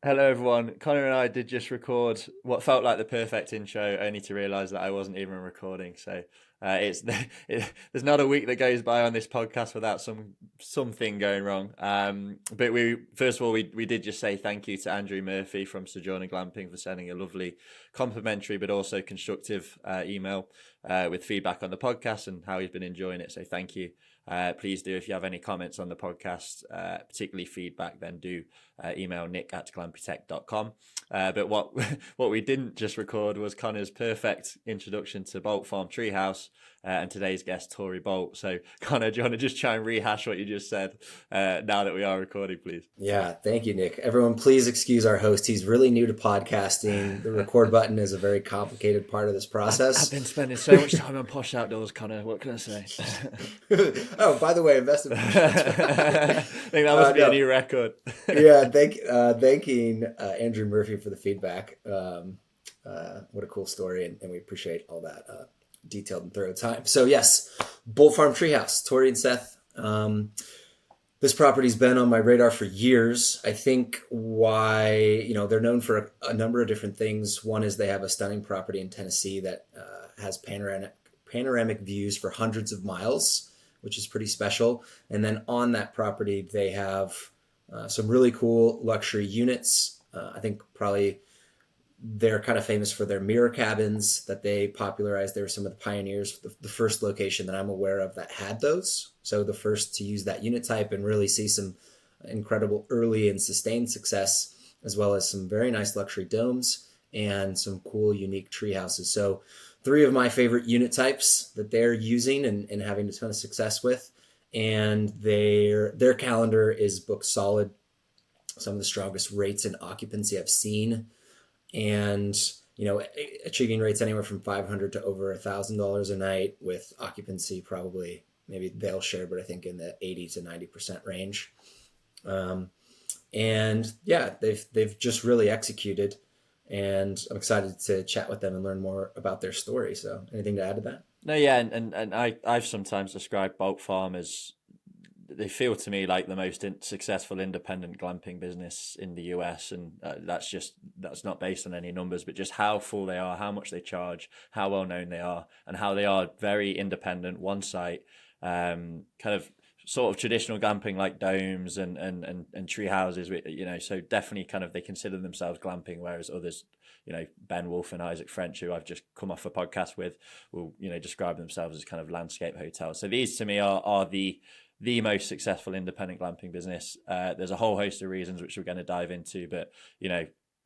Hello, everyone. Connor and I did just record what felt like the perfect intro, only to realise that I wasn't even recording. So it's there's not a week that goes by on this podcast without something going wrong. But we first of all we did just say thank you to Andrew Murphy from Sojourner Glamping for sending a lovely complimentary but also constructive email with feedback on the podcast and how he's been enjoying it. So thank you. Please do, if you have any comments on the podcast, particularly feedback, then do email nick@glampytech.com. But what what we didn't just record was Connor's perfect introduction to Bolt Farm Treehouse and today's guest, Tori Bolt. So Connor, do you want to just try and rehash what you just said now that we are recording, please? Yeah, thank you, Nick. Everyone, please excuse our host. He's really new to podcasting. The record button is a very complicated part of this I've process. been spending so much time on Posh Outdoors, Connor. What can I say? Oh, by the way, invest in. I think that must be a new record. Yeah, thanking Andrew Murphy for the feedback. What a cool story, and we appreciate all that detailed and thorough time. So yes, Bolt Farm Treehouse, Tori and Seth. This property's been on my radar for years. I think why, they're known for a number of different things. One is they have a stunning property in Tennessee that has panoramic views for hundreds of miles, which is pretty special. And then on that property, they have some really cool luxury units. I think probably they're kind of famous for their mirror cabins that they popularized. They were some of the pioneers, the first location that I'm aware of that had those. So the first to use that unit type and really see some incredible early and sustained success, as well as some very nice luxury domes and some cool, unique tree houses. So 3 of my favorite unit types that they're using and having a ton of success with. And their calendar is booked solid. Some of the strongest rates in occupancy I've seen. And, achieving rates anywhere from $500 to over $1,000 a night, with occupancy probably, maybe they'll share, but I think in the 80 to 90% range. And yeah, they've just really executed, and I'm excited to chat with them and learn more about their story. So anything to add to that? No, yeah, and I've sometimes described Bolt Farm as, they feel to me like the most successful independent glamping business in the US, and that's not based on any numbers, but just how full they are, how much they charge, how well known they are, and how they are very independent, one site, kind of sort of traditional glamping like domes and tree houses. So definitely kind of they consider themselves glamping, whereas others, Ben Wolf and Isaac French, who I've just come off a podcast with, will describe themselves as kind of landscape hotels. So these to me are the most successful independent glamping business. There's a whole host of reasons which we're going to dive into, but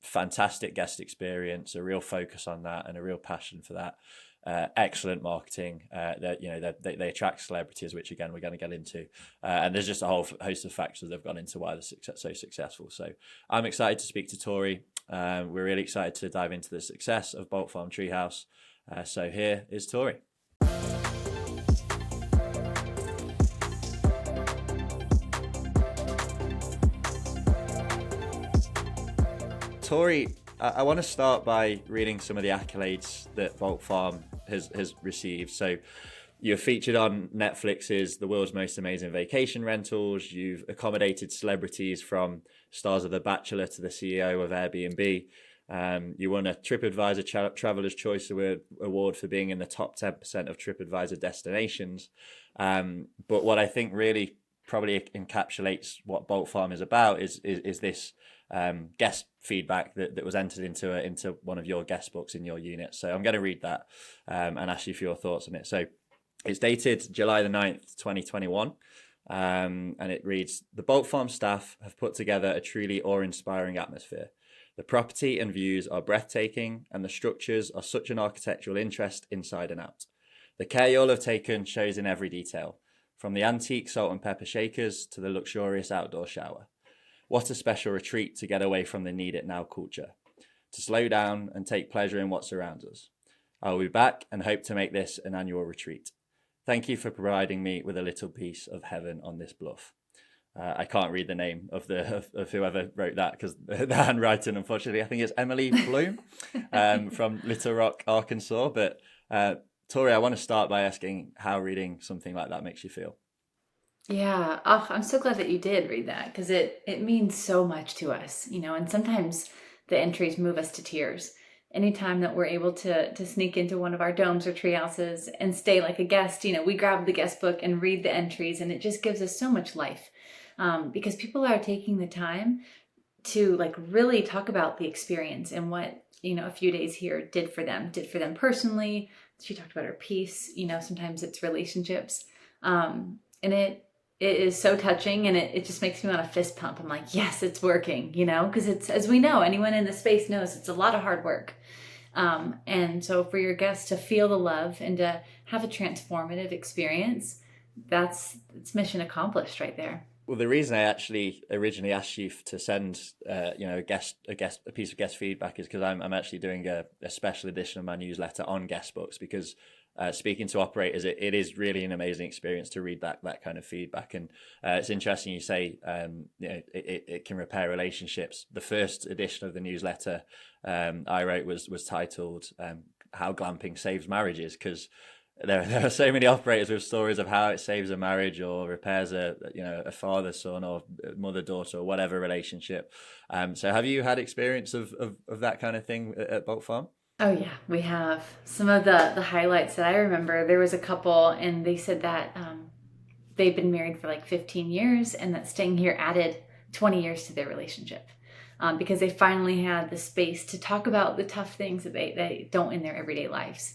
fantastic guest experience, a real focus on that, and a real passion for that. Excellent marketing. They attract celebrities, which again we're going to get into, and there's just a whole host of factors that have gone into why they're so successful. So I'm excited to speak to Tori. We're really excited to dive into the success of Bolt Farm Treehouse. So here is Tori. Tori, I want to start by reading some of the accolades that Bolt Farm has received. So you're featured on Netflix's The World's Most Amazing Vacation Rentals. You've accommodated celebrities from stars of The Bachelor to the CEO of Airbnb. You won a TripAdvisor Traveler's Choice Award for being in the top 10% of TripAdvisor destinations. But what I think really probably encapsulates what Bolt Farm is about is this guest feedback that was entered into one of your guest books in your unit. So I'm going to read that and ask you for your thoughts on it. So it's dated July the 9th, 2021. And it reads, "The Bolt Farm staff have put together a truly awe-inspiring atmosphere. The property and views are breathtaking, and the structures are such an architectural interest inside and out. The care you all have taken shows in every detail, from the antique salt and pepper shakers to the luxurious outdoor shower. What a special retreat to get away from the need it now culture, to slow down and take pleasure in what surrounds us. I will be back and hope to make this an annual retreat. Thank you for providing me with a little piece of heaven on this bluff." I can't read the name of whoever wrote that because the handwriting, unfortunately, I think it's Emily Bloom from Little Rock, Arkansas. But Tori, I want to start by asking how reading something like that makes you feel. Yeah. Oh, I'm so glad that you did read that because it means so much to us, and sometimes the entries move us to tears. Anytime that we're able to sneak into one of our domes or tree houses and stay like a guest, we grab the guest book and read the entries, and it just gives us so much life. Because people are taking the time to like really talk about the experience and what, a few days here did for them personally. She talked about her peace, sometimes it's relationships. And it is so touching, and it just makes me want to fist pump. I'm like, yes, it's working, because it's, as we know, anyone in the space knows it's a lot of hard work. And so for your guests to feel the love and to have a transformative experience, it's mission accomplished right there. Well, the reason I actually originally asked you to send, a piece of guest feedback is because I'm actually doing a special edition of my newsletter on guest books, because speaking to operators, it is really an amazing experience to read that kind of feedback. And it's interesting you say, it can repair relationships. The first edition of the newsletter I wrote was titled "How Glamping Saves Marriages," because there are so many operators with stories of how it saves a marriage or repairs a father son or mother daughter or whatever relationship. So have you had experience of that kind of thing at Bolt Farm? Oh yeah, we have some of the highlights that I remember. There was a couple, and they said that they've been married for like 15 years, and that staying here added 20 years to their relationship, because they finally had the space to talk about the tough things that they don't in their everyday lives.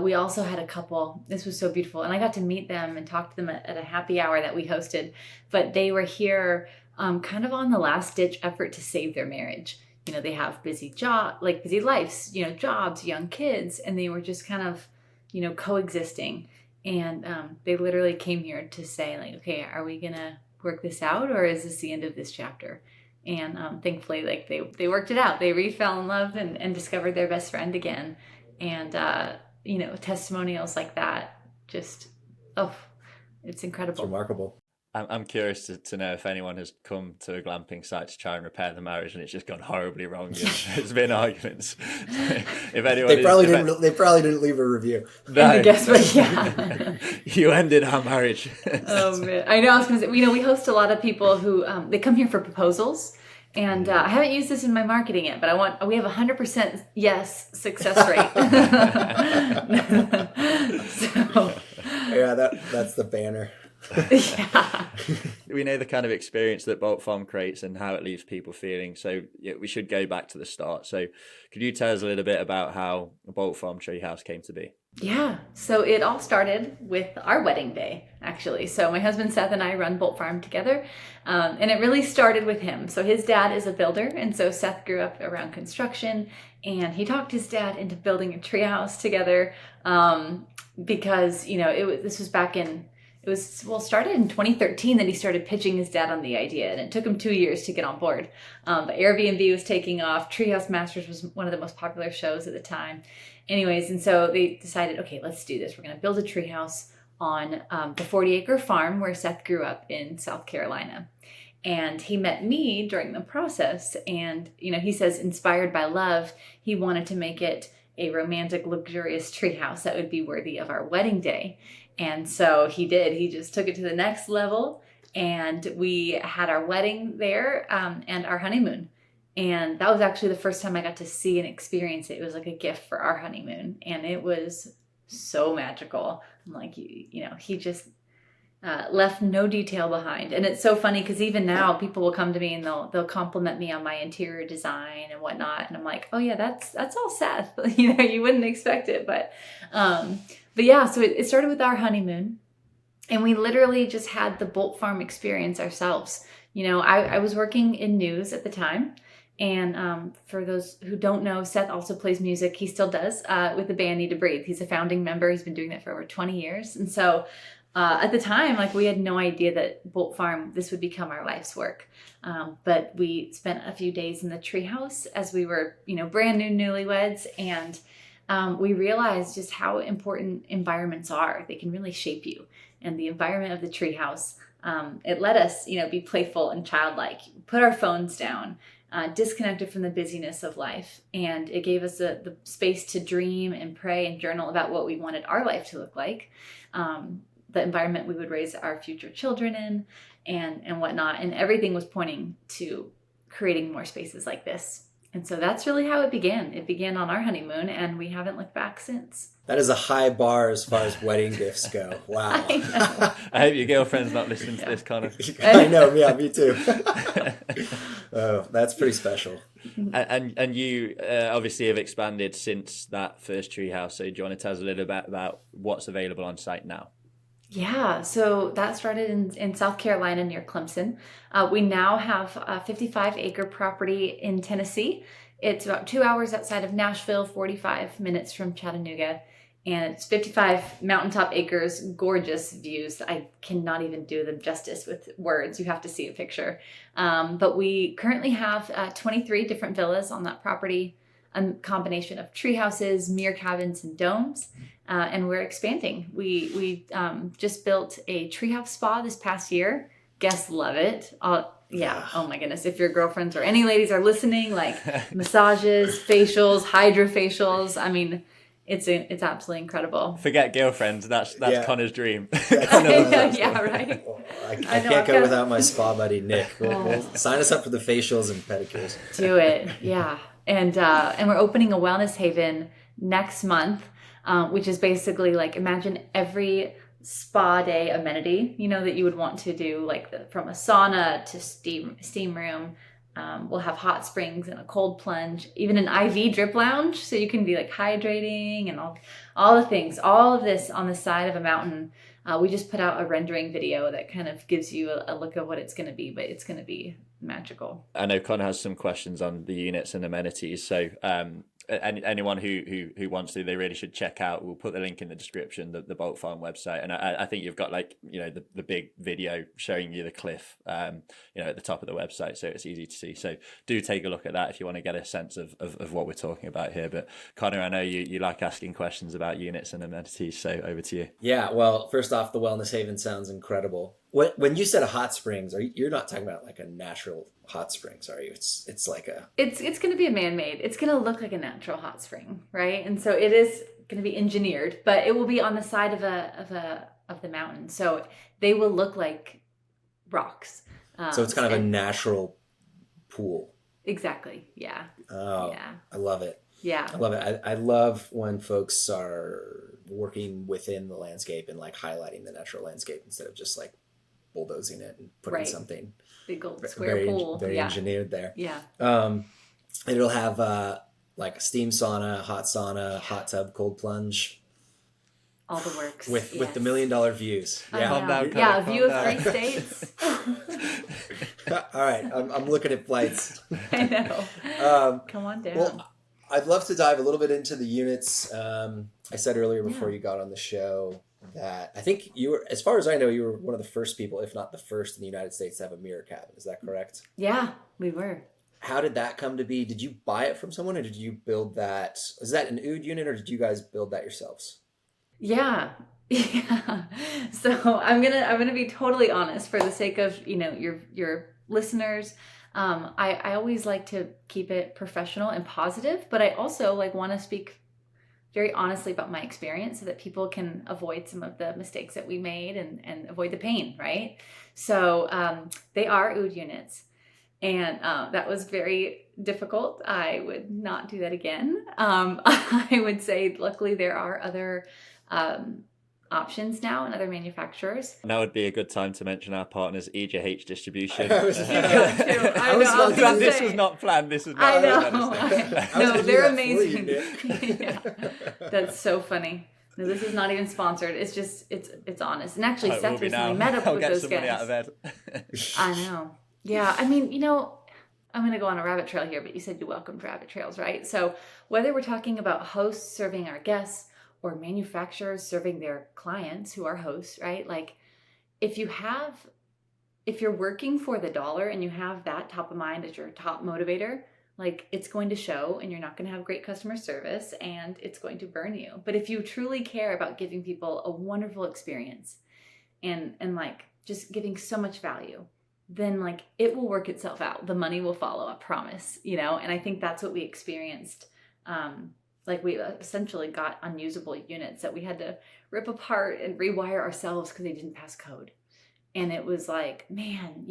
We also had a couple, this was so beautiful, and I got to meet them and talk to them at a happy hour that we hosted, but they were here kind of on the last ditch effort to save their marriage. They have busy lives, jobs, young kids, and they were just kind of, coexisting. And they literally came here to say, like, okay, are we going to work this out, or is this the end of this chapter? And thankfully, like, they worked it out. They fell in love and discovered their best friend again. And, testimonials like that, just, it's incredible. It's remarkable. I'm curious to know if anyone has come to a glamping site to try and repair the marriage and it's just gone horribly wrong. And there's been arguments. If anyone, they probably didn't leave a review. No. Guess what? Yeah. You ended our marriage. Oh man, I know. I was going to say, we host a lot of people who they come here for proposals. And I haven't used this in my marketing yet, but we have 100% yes success rate. So, yeah, that's the banner. Yeah. We know the kind of experience that Bolt Farm creates and how it leaves people feeling. So we should go back to the start. So could you tell us a little bit about how Bolt Farm Treehouse came to be? Yeah. So it all started with our wedding day, actually. So my husband Seth and I run Bolt Farm together. And it really started with him. So his dad is a builder. And so Seth grew up around construction, and he talked his dad into building a treehouse together. Because, this was back in, started in 2013 that he started pitching his dad on the idea, and it took him 2 years to get on board. But Airbnb was taking off. Treehouse Masters was one of the most popular shows at the time. Anyways, and so they decided, okay, let's do this. We're going to build a treehouse on the 40-acre farm where Seth grew up in South Carolina. And he met me during the process, and, he says, inspired by love, he wanted to make it a romantic, luxurious treehouse that would be worthy of our wedding day. And so he did. He just took it to the next level, and we had our wedding there and our honeymoon. And that was actually the first time I got to see and experience it. It was like a gift for our honeymoon, and it was so magical. I'm like, he just left no detail behind. And it's so funny because even now people will come to me and they'll compliment me on my interior design and whatnot. And I'm like, oh yeah, that's all Seth. You wouldn't expect it, but yeah, so it started with our honeymoon, and we literally just had the Bolt Farm experience ourselves. I was working in news at the time. And for those who don't know, Seth also plays music. He still does with the band Need to Breathe. He's a founding member. He's been doing that for over 20 years. And so at the time, we had no idea that Bolt Farm, this would become our life's work. But we spent a few days in the treehouse as we were, brand new newlyweds. And we realized just how important environments are. They can really shape you. And the environment of the treehouse, it let us, be playful and childlike, put our phones down, disconnected from the busyness of life. And it gave us the space to dream and pray and journal about what we wanted our life to look like. the environment we would raise our future children in and whatnot. And everything was pointing to creating more spaces like this. And so that's really how it began. It began on our honeymoon, and we haven't looked back since. That is a high bar as far as wedding gifts go. Wow. I hope your girlfriend's not listening to this, Connor. I know. Yeah, me too. Oh, that's pretty special. And you obviously have expanded since that first treehouse. So do you want to tell us a little bit about what's available on site now? Yeah, so that started in South Carolina near Clemson. We now have a 55-acre property in Tennessee. It's about 2 hours outside of Nashville, 45 minutes from Chattanooga. And it's 55 mountaintop acres, gorgeous views. I cannot even do them justice with words. You have to see a picture. But we currently have 23 different villas on that property, a combination of tree houses, mere cabins, and domes. And we're expanding. We just built a treehouse spa this past year. Guests love it. Yeah. Oh my goodness. If your girlfriends or any ladies are listening, like massages, facials, hydrofacials. I mean, it's absolutely incredible. Forget girlfriends. That's Connor's dream. Yeah, right. I can't go without my spa buddy, Nick. We'll sign us up for the facials and pedicures. Do it. Yeah. And we're opening a wellness haven next month, which is basically like, imagine every spa day amenity, that you would want to do, like from a sauna to steam room. We'll have hot springs and a cold plunge, even an IV drip lounge, so you can be like hydrating and all the things. All of this on the side of a mountain. We just put out a rendering video that kind of gives you a look of what it's going to be, but it's going to be magical. I know Connor has some questions on the units and amenities, so anyone who wants to, they really should check out. We'll put the link in the description, the Bolt Farm website, and I think you've got the big video showing you the cliff at the top of the website, so it's easy to see. So do take a look at that if you want to get a sense of what we're talking about here. But Connor, I know you like asking questions about units and amenities, so over to you. Yeah, well, first off, the wellness haven sounds incredible. When you said a hot springs, you're not talking about like a natural hot springs, are you? It's like a... It's going to be a man-made. It's going to look like a natural hot spring, right? And so it is going to be engineered, but it will be on the side of the mountain. So they will look like rocks. So it's kind of a natural pool. Exactly. Yeah. Oh, yeah. I love it. Yeah. I love it. I love when folks are working within the landscape and like highlighting the natural landscape instead of just like bulldozing it and putting something big old square pool. Very engineered there. Yeah. And it'll have like a steam sauna, hot tub, cold plunge. All the works. With the $1 million views. Yeah. Calm down, a view of 3 states. All right. I'm looking at flights. I know. Come on down. Well, I'd love to dive a little bit into the units. I said earlier before you got on the show that I think you were, as far as I know, you were one of the first people, if not the first in the United States to have a mirror cabin. Is that correct? Yeah, we were. How did that come to be? Did you buy it from someone or did you build that? Is that an OOD unit or did you guys build that yourselves? Yeah. So I'm gonna be totally honest for the sake of your listeners. I always like to keep it professional and positive, but I also want to speak very honestly about my experience so that people can avoid some of the mistakes that we made and avoid the pain, right? So they are OOD units, and that was very difficult. I would not do that again. I would say luckily there are other options now and other manufacturers. Now would be a good time to mention our partners, EJH Distribution. This was not planned. This was not. I know. No, they're amazing. Yeah. That's so funny. No, this is not even sponsored. It's just it's honest. And actually, Seth recently met up with those guys. Out of bed. I know. Yeah. I mean, I'm going to go on a rabbit trail here, but you said you welcomed rabbit trails, right? So whether we're talking about hosts serving our guests or manufacturers serving their clients who are hosts, right? Like if you're working for the dollar and you have that top of mind as your top motivator, like it's going to show and you're not going to have great customer service and it's going to burn you. But if you truly care about giving people a wonderful experience and like just giving so much value, then like it will work itself out. The money will follow, I promise, and I think that's what we experienced Like we essentially got unusable units that we had to rip apart and rewire ourselves because they didn't pass code. And it was like, man,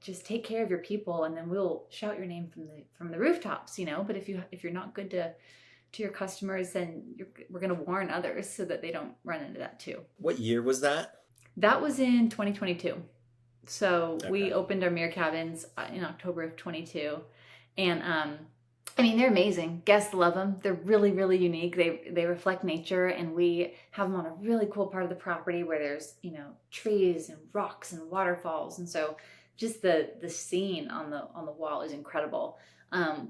just take care of your people, and then we'll shout your name from the rooftops, But if you're not good to your customers, then we're going to warn others so that they don't run into that too. What year was that? That was in 2022. So Okay. we opened our mirror cabins in October of 22, and they're amazing. Guests love them. They're really, really unique. They reflect nature, and we have them on a really cool part of the property where there's, trees and rocks and waterfalls. And so just the scene on the wall is incredible.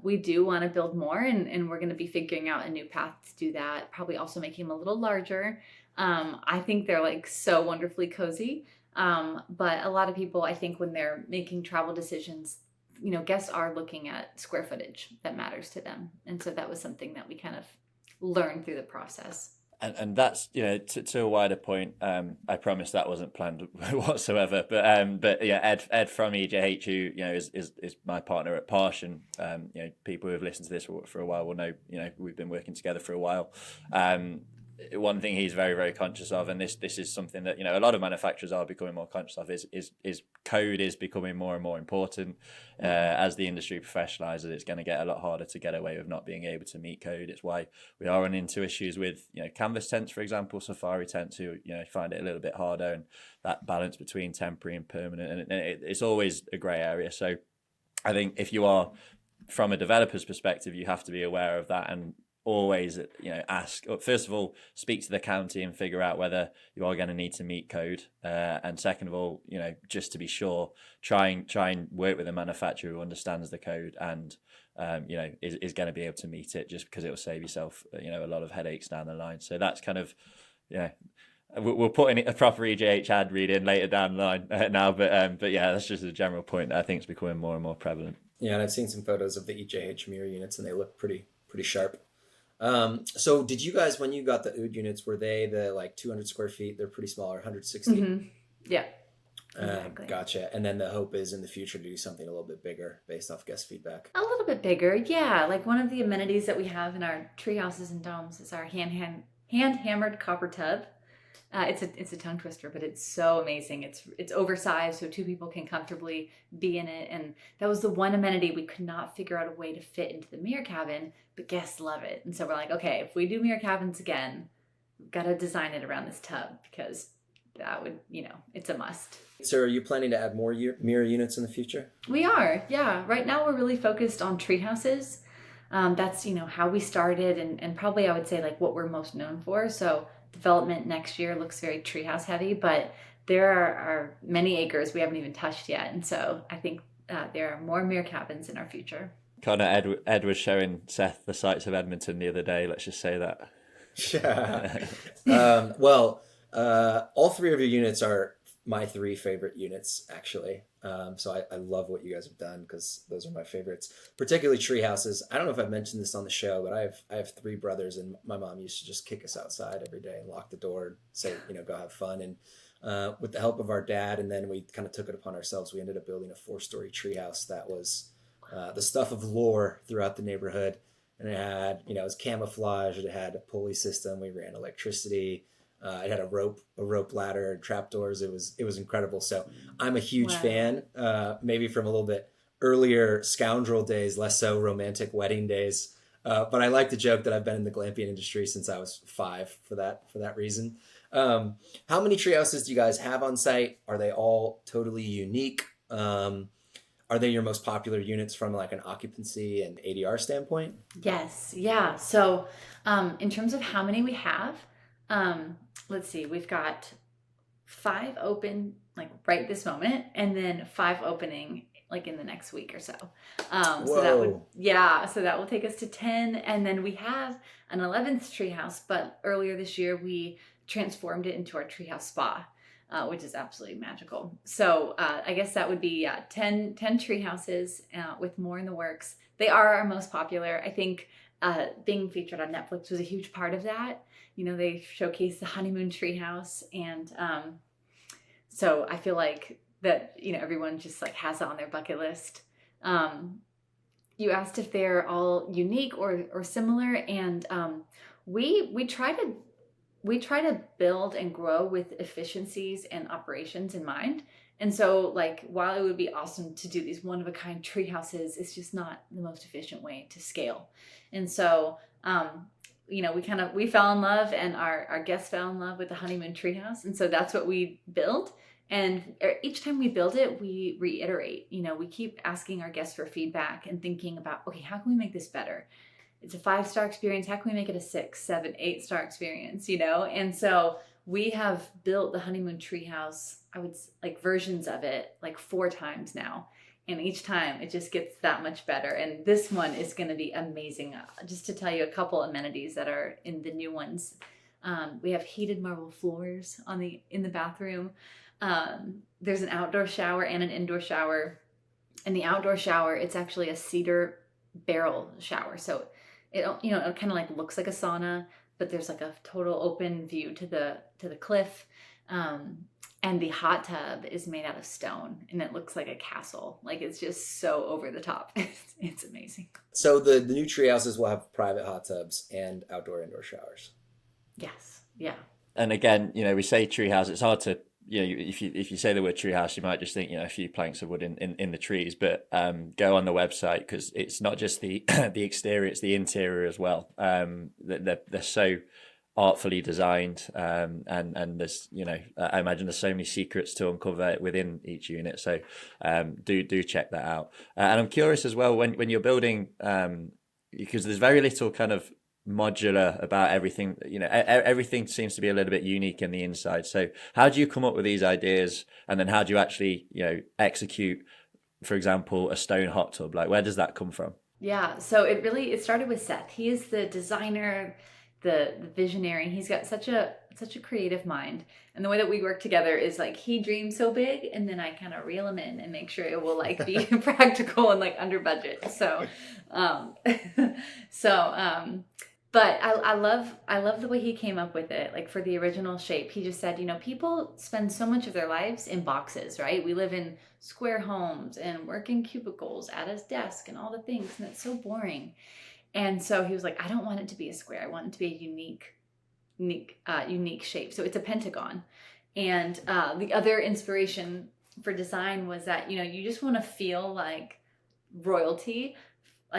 We do want to build more, and we're going to be figuring out a new path to do that. Probably also making them a little larger. I think they're like so wonderfully cozy. But a lot of people, I think, when they're making travel decisions, guests are looking at square footage that matters to them. And so that was something that we kind of learned through the process. And that's, to a wider point, I promise that wasn't planned whatsoever. But yeah, Ed from EJH, who, is my partner at Posh, and, people who have listened to this for a while will know, we've been working together for a while. One thing he's very, very conscious of, and this is something that, a lot of manufacturers are becoming more conscious of, is code is becoming more and more important. As the industry professionalizes, it's going to get a lot harder to get away with not being able to meet code. It's why we are running into issues with, canvas tents, for example, safari tents, who, find it a little bit harder, and that balance between temporary and permanent, and it's always a grey area. So I think if you are, from a developer's perspective, you have to be aware of that, and always, ask, first of all, speak to the county and figure out whether you are going to need to meet code. And second of all, just to be sure, try and work with a manufacturer who understands the code and, is going to be able to meet it, just because it will save yourself, a lot of headaches down the line. So that's kind of, we'll put in a proper EJH ad read in later down the line now. But yeah, that's just a general point that I think is becoming more and more prevalent. Yeah, and I've seen some photos of the EJH mirror units, and they look pretty sharp. So did you guys, when you got the OOD units, were they the like 200 square feet? They're pretty small, or 160? Mm-hmm. Yeah. Exactly. Gotcha. And then the hope is in the future to do something a little bit bigger based off guest feedback. A little bit bigger. Yeah. Like one of the amenities that we have in our tree houses and domes is our hand hammered copper tub. It's a tongue twister, but it's so amazing. It's oversized, so two people can comfortably be in it. And that was the one amenity we could not figure out a way to fit into the mirror cabin, but guests love it. And so we're like, okay, if we do mirror cabins again, we've got to design it around this tub, because that would, it's a must. So are you planning to add more mirror units in the future? We are, yeah. Right now we're really focused on treehouses. That's, how we started, and probably I would say like what we're most known for. So development next year looks very treehouse heavy, but there are many acres we haven't even touched yet. And so I think there are more mirror cabins in our future. Connor, Ed was showing Seth the sights of Edmonton the other day. Let's just say that. Yeah. All three of your units are my three favorite units, actually. So I love what you guys have done, because those are my favorites, particularly tree houses. I don't know if I've mentioned this on the show, but I have three brothers, and my mom used to just kick us outside every day and lock the door and say, go have fun. And with the help of our dad, and then we kind of took it upon ourselves, we ended up building a 4-story tree house that was the stuff of lore throughout the neighborhood. And it had, it was camouflage. It had a pulley system. We ran electricity. It had a rope ladder, and trapdoors. It was incredible. So I'm a huge fan, maybe from a little bit earlier scoundrel days, less so romantic wedding days. But I like to joke that I've been in the glamping industry since I was 5 for that reason. How many tree houses do you guys have on site? Are they all totally unique? Are they your most popular units from like an occupancy and ADR standpoint? Yes. Yeah. So in terms of how many we have, let's see, we've got 5 open like right this moment, and then 5 opening like in the next week or so. So that will take us to 10. And then we have an 11th treehouse, but earlier this year we transformed it into our treehouse spa, which is absolutely magical. So I guess that would be 10 treehouses with more in the works. They are our most popular. I think being featured on Netflix was a huge part of that. They showcased the honeymoon treehouse, and so I feel like that everyone just like has it on their bucket list. you asked if they're all unique or similar, and we try to build and grow with efficiencies and operations in mind. And so, like, while it would be awesome to do these one-of-a-kind tree houses, it's just not the most efficient way to scale. And so, we fell in love, and our guests fell in love with the honeymoon treehouse. And so that's what we build. And each time we build it, we reiterate. We keep asking our guests for feedback and thinking about, okay, how can we make this better? It's a 5-star experience. How can we make it a 6, 7, 8-star experience? And so we have built the honeymoon treehouse, versions of it, 4 times now. And each time it just gets that much better. And this one is going to be amazing. Just to tell you a couple amenities that are in the new ones. We have heated marble floors in the bathroom. There's an outdoor shower and an indoor shower. In the outdoor shower, it's actually a cedar barrel shower. So it kind of looks like a sauna, but there's a total open view to the cliff. And the hot tub is made out of stone, and it looks like a castle. It's just so over the top. It's amazing. So the new tree houses will have private hot tubs and indoor showers. Yes. Yeah. And again, we say treehouse. It's hard to, if you say the word treehouse, you might just think, a few planks of wood in the trees. But go on the website, because it's not just the the exterior; it's the interior as well. They're so artfully designed, and there's I imagine there's so many secrets to uncover within each unit. So do check that out. And I'm curious as well when you're building, because there's very little kind of modular about everything. Everything seems to be a little bit unique in the inside. So how do you come up with these ideas, and then how do you actually execute, for example, a stone hot tub? Where does that come from? Yeah, so it started with Seth. He is the designer, the visionary. He's got such a creative mind, and the way that we work together is he dreams so big, and then I kind of reel him in and make sure it will be practical and under budget. So but I love the way he came up with it. For the original shape, he just said, people spend so much of their lives in boxes, right? We live in square homes and work in cubicles at his desk and all the things, and it's so boring. And so he was like, I don't want it to be a square. I want it to be a unique shape. So it's a pentagon. And the other inspiration for design was that, you just want to feel like royalty.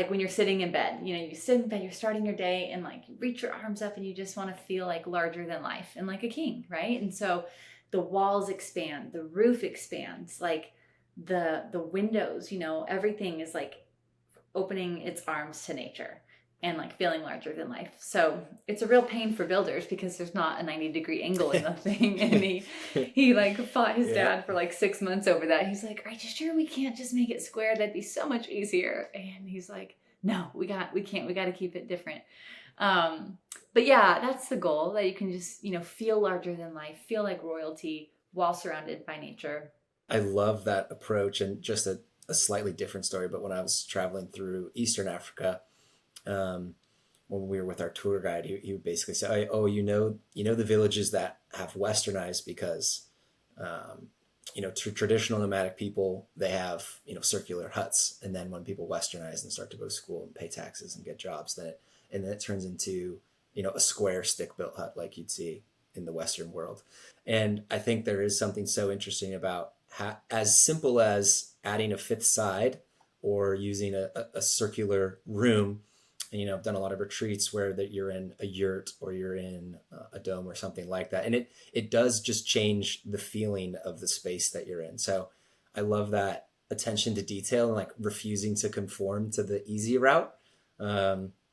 When you're sitting in bed, you sit in bed, you're starting your day, and you reach your arms up and you just want to feel larger than life and like a king, right? And so the walls expand, the roof expands, the windows, everything is opening its arms to nature and feeling larger than life. So it's a real pain for builders because there's not a 90-degree angle in the thing. And he fought his dad for 6 months over that. He's like, are you sure we can't just make it square? That'd be so much easier. And he's like, no, we got to keep it different. But yeah, that's the goal, that you can just, feel larger than life, feel like royalty while surrounded by nature. I love that approach. And just a slightly different story, but when I was traveling through Eastern Africa, when we were with our tour guide, he would basically say, oh, the villages that have westernized because, traditional nomadic people, they have, circular huts. And then when people westernize and start to go to school and pay taxes and get jobs, then it turns into, a square stick-built hut like you'd see in the Western world. And I think there is something so interesting about as simple as adding a fifth side or using a circular room. And, I've done a lot of retreats where that you're in a yurt or you're in a dome or something like that. And it does just change the feeling of the space that you're in. So I love that attention to detail and refusing to conform to the easy route.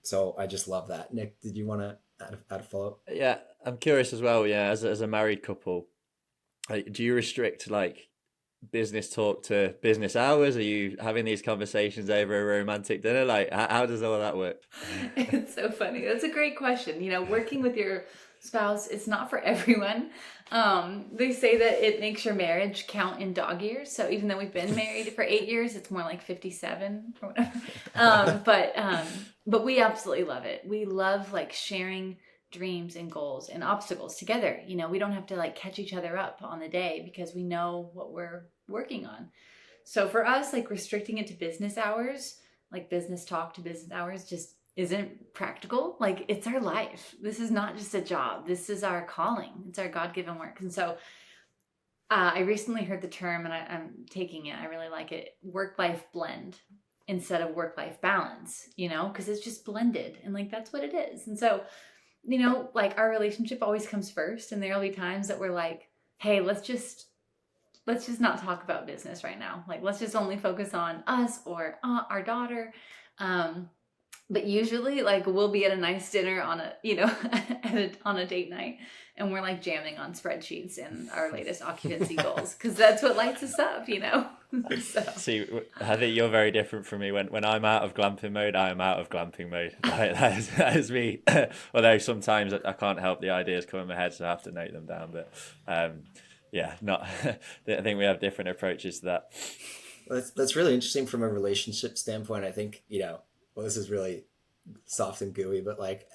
So I just love that. Nick, did you want to add a follow-up? Yeah, I'm curious as well. Yeah, as a married couple, do you restrict business talk to business hours? Are you having these conversations over a romantic dinner? How does all of that work? It's so funny. That's a great question. Working with your spouse, it's not for everyone. They say that it makes your marriage count in dog years. So even though we've been married for 8 years, it's more like 57 or whatever. But we absolutely love it. We love sharing dreams and goals and obstacles together. We don't have to catch each other up on the day because we know what we're working on. So for us, restricting it to business hours like business talk to business hours just isn't practical. Like, it's our life. This is not just a job. This is our calling. It's our God-given work. And so I recently heard the term, and I'm taking it. I really like it. Work-life blend instead of work-life balance, because it's just blended. And like, that's what it is. And so, like, our relationship always comes first. And there'll be times that we're like, hey, let's just not talk about business right now. Like, let's just only focus on us or our daughter. But usually, like, we'll be at a nice dinner on on a date night, and we're like jamming on spreadsheets and our latest occupancy goals, because that's what lights us up, So. See, I think you're very different from me. When I'm out of glamping mode, I am out of glamping mode. Like, that is me. Although sometimes I can't help the ideas come in my head, so I have to note them down. But yeah, not. I think we have different approaches to that. Well, that's really interesting from a relationship standpoint. I think, well, this is really soft and gooey, but like,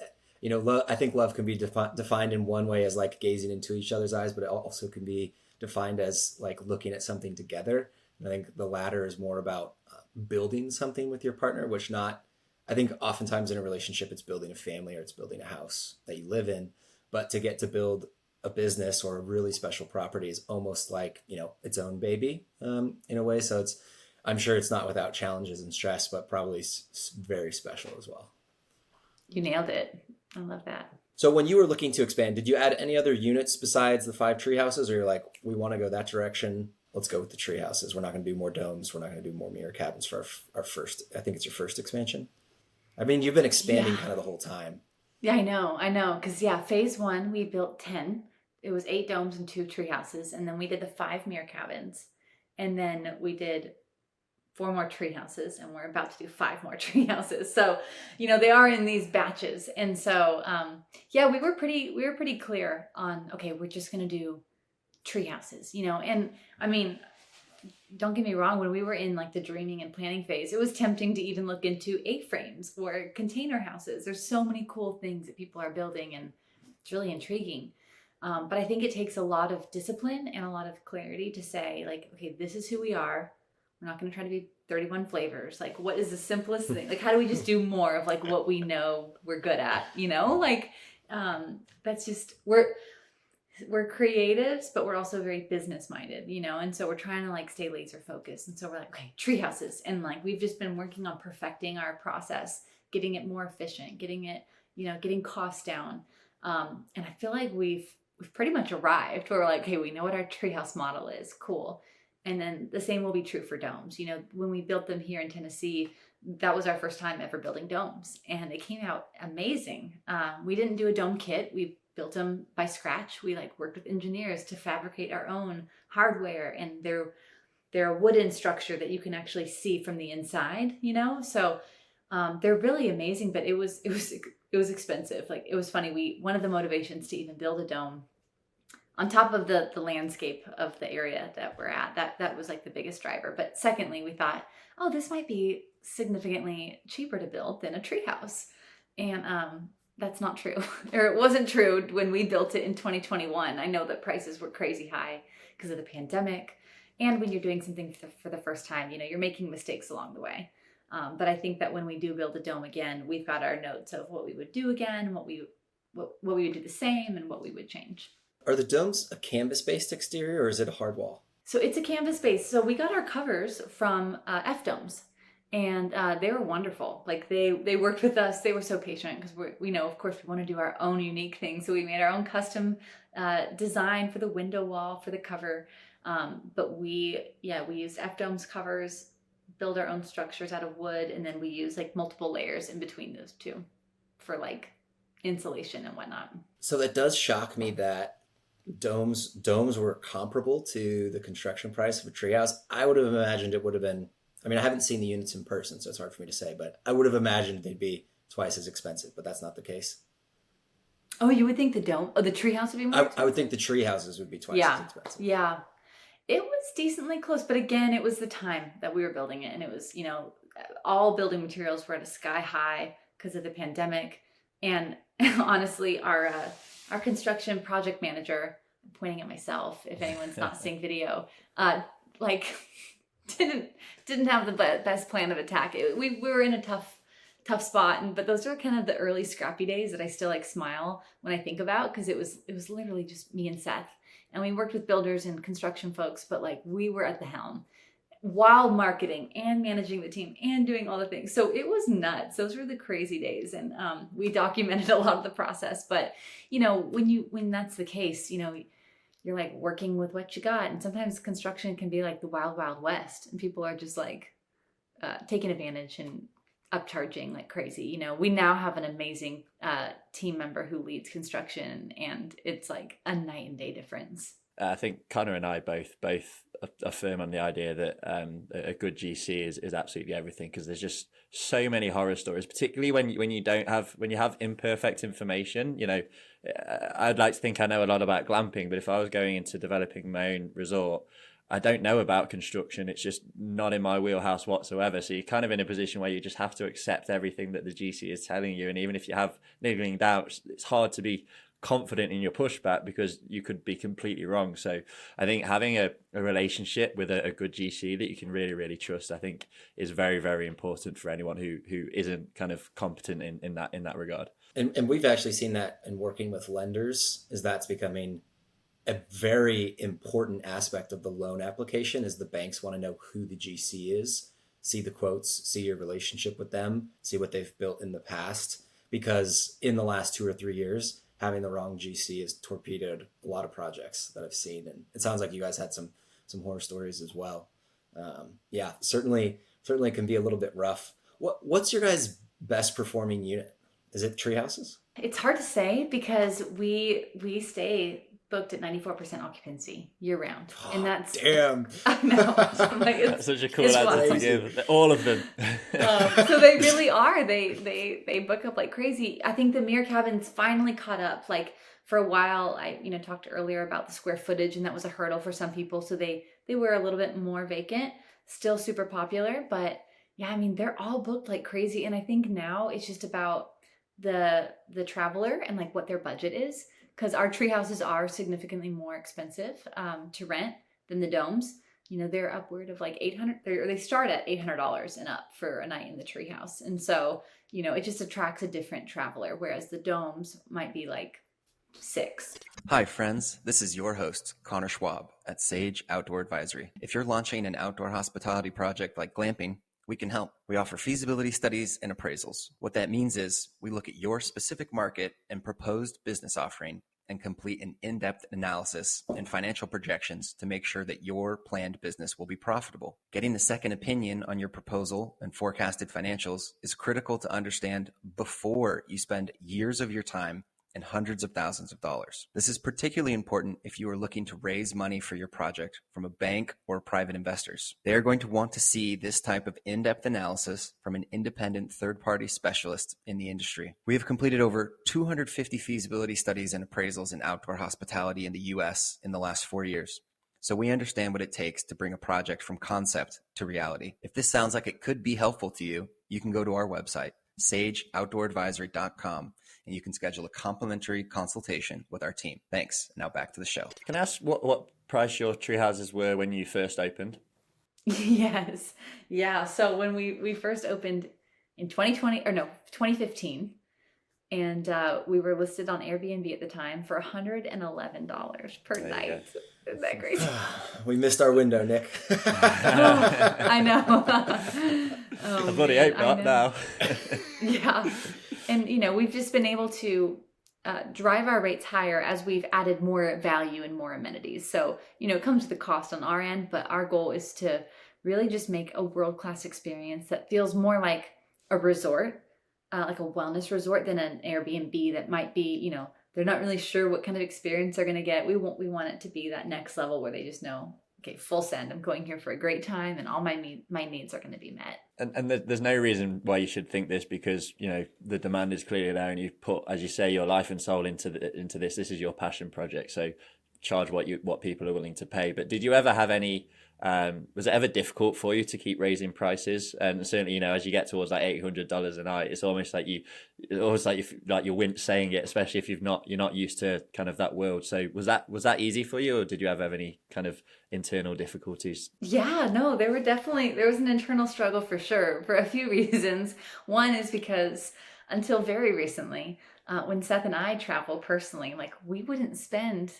I think love can be defined in one way as like gazing into each other's eyes, but it also can be defined as like looking at something together. And I think the latter is more about building something with your partner, I think oftentimes in a relationship, it's building a family or it's building a house that you live in. But to get to build a business or a really special property is almost like, its own baby in a way. So I'm sure it's not without challenges and stress, but probably very special as well. You nailed it. I love that. So when you were looking to expand, did you add any other units besides the 5 tree houses, or you're like, we want to go that direction? Let's go with the tree houses. We're not going to do more domes. We're not going to do more mirror cabins for our first, I think it's your first expansion. I mean, you've been expanding kind of the whole time. Yeah, I know. Because phase 1, we built 10. It was 8 domes and 2 tree houses. And then we did the 5 mirror cabins. And then we did 4 more tree houses, and we're about to do 5 more tree houses. So, they are in these batches. And so, we were pretty clear on, okay, we're just going to do tree houses, and I mean, don't get me wrong, when we were in like the dreaming and planning phase, it was tempting to even look into A-frames or container houses. There's so many cool things that people are building, and it's really intriguing. But I think it takes a lot of discipline and a lot of clarity to say, like, okay, this is who we are. We're not going to try to be 31 flavors. Like, what is the simplest thing? Like, how do we just do more of like what we know we're good at, like, that's just, we're creatives, but we're also very business minded, and so we're trying to like stay laser focused. And so we're like, okay, tree houses. And like, we've just been working on perfecting our process, getting it more efficient, getting it, getting costs down. And I feel like we've pretty much arrived. We're like, hey, we know what our treehouse model is. Cool. And then the same will be true for domes. When we built them here in Tennessee, that was our first time ever building domes, and they came out amazing. We didn't do a dome kit. We built them by scratch. We like worked with engineers to fabricate our own hardware, and they're a wooden structure that you can actually see from the inside, So they're really amazing, but it was expensive. Like, it was funny. One of the motivations to even build a dome, on top of the landscape of the area that we're at, that was like the biggest driver. But secondly, we thought, oh, this might be significantly cheaper to build than a treehouse. And that's not true. Or it wasn't true when we built it in 2021. I know that prices were crazy high because of the pandemic. And when you're doing something for the first time, you're making mistakes along the way. But I think that when we do build a dome again, we've got our notes of what we would do again, what we would do the same, and what we would change. Are the domes a canvas-based exterior, or is it a hard wall? So it's a canvas base. So we got our covers from F-Domes, and they were wonderful. Like, they worked with us. They were so patient, because we know, of course, we want to do our own unique thing. So we made our own custom design for the window wall, for the cover. But we used F-Domes covers, build our own structures out of wood, and then we use like multiple layers in between those two for like insulation and whatnot. So that does shock me that domes were comparable to the construction price of a treehouse. I would have imagined it would have been, I mean, I haven't seen the units in person, so it's hard for me to say, but I would have imagined they'd be twice as expensive, but that's not the case. Oh, you would think the treehouse would be more expensive? I would think the tree houses would be twice as expensive. Yeah. It was decently close, but again, it was the time that we were building it, and it was, all building materials were at a sky high because of the pandemic. And honestly, our construction project manager, I'm pointing at myself if anyone's not seeing video, didn't have the best plan of attack. We were in a tough spot, but those were kind of the early scrappy days that I still like smile when I think about, because it was literally just me and Seth, and we worked with builders and construction folks, but like we were at the helm while marketing and managing the team and doing all the things. So it was nuts. Those were the crazy days, and we documented a lot of the process. But when that's the case, you're like working with what you got, and sometimes construction can be like the wild, wild west, and people are just like taking advantage and upcharging like crazy. We now have an amazing team member who leads construction, and it's like a night and day difference. I think Connor and I both affirm on the idea that a good GC is absolutely everything, because there's just so many horror stories, particularly when you have imperfect information. I'd like to think I know a lot about glamping, but if I was going into developing my own resort, I don't know about construction. It's just not in my wheelhouse whatsoever. So you're kind of in a position where you just have to accept everything that the GC is telling you. And even if you have niggling doubts, it's hard to be confident in your pushback because you could be completely wrong. So I think having a relationship with a good GC that you can really, really trust, I think is very, very important for anyone who isn't kind of competent in that regard. And we've actually seen that in working with lenders, is that's becoming a very important aspect of the loan application, is the banks want to know who the GC is, see the quotes, see your relationship with them, see what they've built in the past. Because in the last 2 or 3 years, having the wrong GC has torpedoed a lot of projects that I've seen. And it sounds like you guys had some horror stories as well. Yeah, certainly can be a little bit rough. What's your guys' best performing unit? Is it Treehouses? It's hard to say because we stay booked at 94% occupancy year round, and that's damn. I know. I'm like, that's such a cool answer to give. All of them. So they really are. They book up like crazy. I think the mirror cabins finally caught up. Like for a while, I talked earlier about the square footage, and that was a hurdle for some people. So they were a little bit more vacant. Still super popular, but yeah, I mean they're all booked like crazy. And I think now it's just about the traveler and like what their budget is. Because our tree houses are significantly more expensive to rent than the domes. They're upward of like $800. They start at $800 and up for a night in the tree house. And so, it just attracts a different traveler, whereas the domes might be like $600. Hi, friends. This is your host, Connor Schwab at Sage Outdoor Advisory. If you're launching an outdoor hospitality project like glamping, we can help. We offer feasibility studies and appraisals. What that means is we look at your specific market and proposed business offering and complete an in-depth analysis and financial projections to make sure that your planned business will be profitable. Getting a second opinion on your proposal and forecasted financials is critical to understand before you spend years of your time and hundreds of thousands of dollars. This is particularly important if you are looking to raise money for your project from a bank or private investors. They are going to want to see this type of in-depth analysis from an independent third-party specialist in the industry. We have completed over 250 feasibility studies and appraisals in outdoor hospitality in the US in the last 4 years. So we understand what it takes to bring a project from concept to reality. If this sounds like it could be helpful to you, you can go to our website, sageoutdooradvisory.com, and you can schedule a complimentary consultation with our team. Thanks. Now back to the show. Can I ask what price your tree houses were when you first opened? Yes. Yeah. So when we first opened in 2015, and we were listed on Airbnb at the time for $111 per night. Isn't that crazy? We missed our window, Nick. I know. I bloody hope not now. Yeah. And, we've just been able to drive our rates higher as we've added more value and more amenities. So, it comes to the cost on our end, but our goal is to really just make a world-class experience that feels more like a resort, like a wellness resort, than an Airbnb that might be, they're not really sure what kind of experience they're going to get. We want it to be that next level where they just know, okay, full send. I'm going here for a great time, and all my needs are going to be met. And there's no reason why you should think this, because the demand is clearly there, and you've put, as you say, your life and soul into this. This is your passion project, so charge what people are willing to pay. But did you ever have any Was it ever difficult for you to keep raising prices? And certainly, you know, as you get towards like $800 a night, it's almost like you're wince saying it, especially if you're not used to kind of that world. So was that easy for you, or did you ever have any kind of internal difficulties? Yeah, no, there was an internal struggle for sure, for a few reasons. One is because until very recently, when Seth and I travel personally, like we wouldn't spend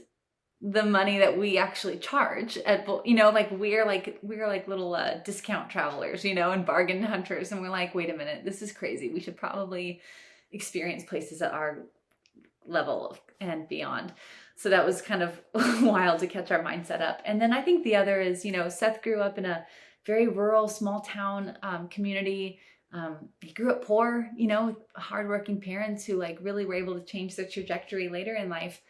the money that we actually charge at, you know, like we're like little discount travelers, you know, and bargain hunters, and we're like, wait a minute, this is crazy. We should probably experience places at our level and beyond. So that was kind of wild to catch our mindset up. And then I think the other is, you know, Seth grew up in a very rural, small town community. He grew up poor, you know, with hardworking parents who like really were able to change their trajectory later in life.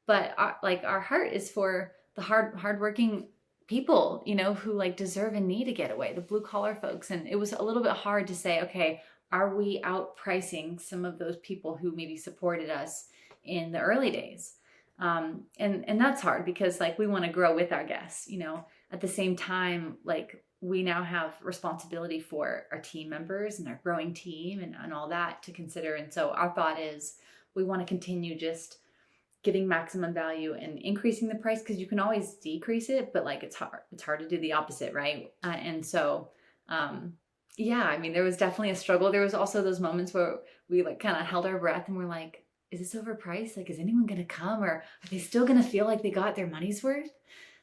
But our heart is for the hardworking people, you know, who like deserve and need a getaway, the blue collar folks. And it was a little bit hard to say, okay, are we outpricing some of those people who maybe supported us in the early days? And that's hard because like we want to grow with our guests, you know. At the same time, like we now have responsibility for our team members and our growing team and all that to consider. And so our thought is we want to continue just giving maximum value and increasing the price, because you can always decrease it, but like it's hard to do the opposite, right? And so yeah, I mean, there was definitely a struggle. There was also those moments where we like kind of held our breath and we're like, is this overpriced? Like, is anyone going to come, or are they still going to feel like they got their money's worth?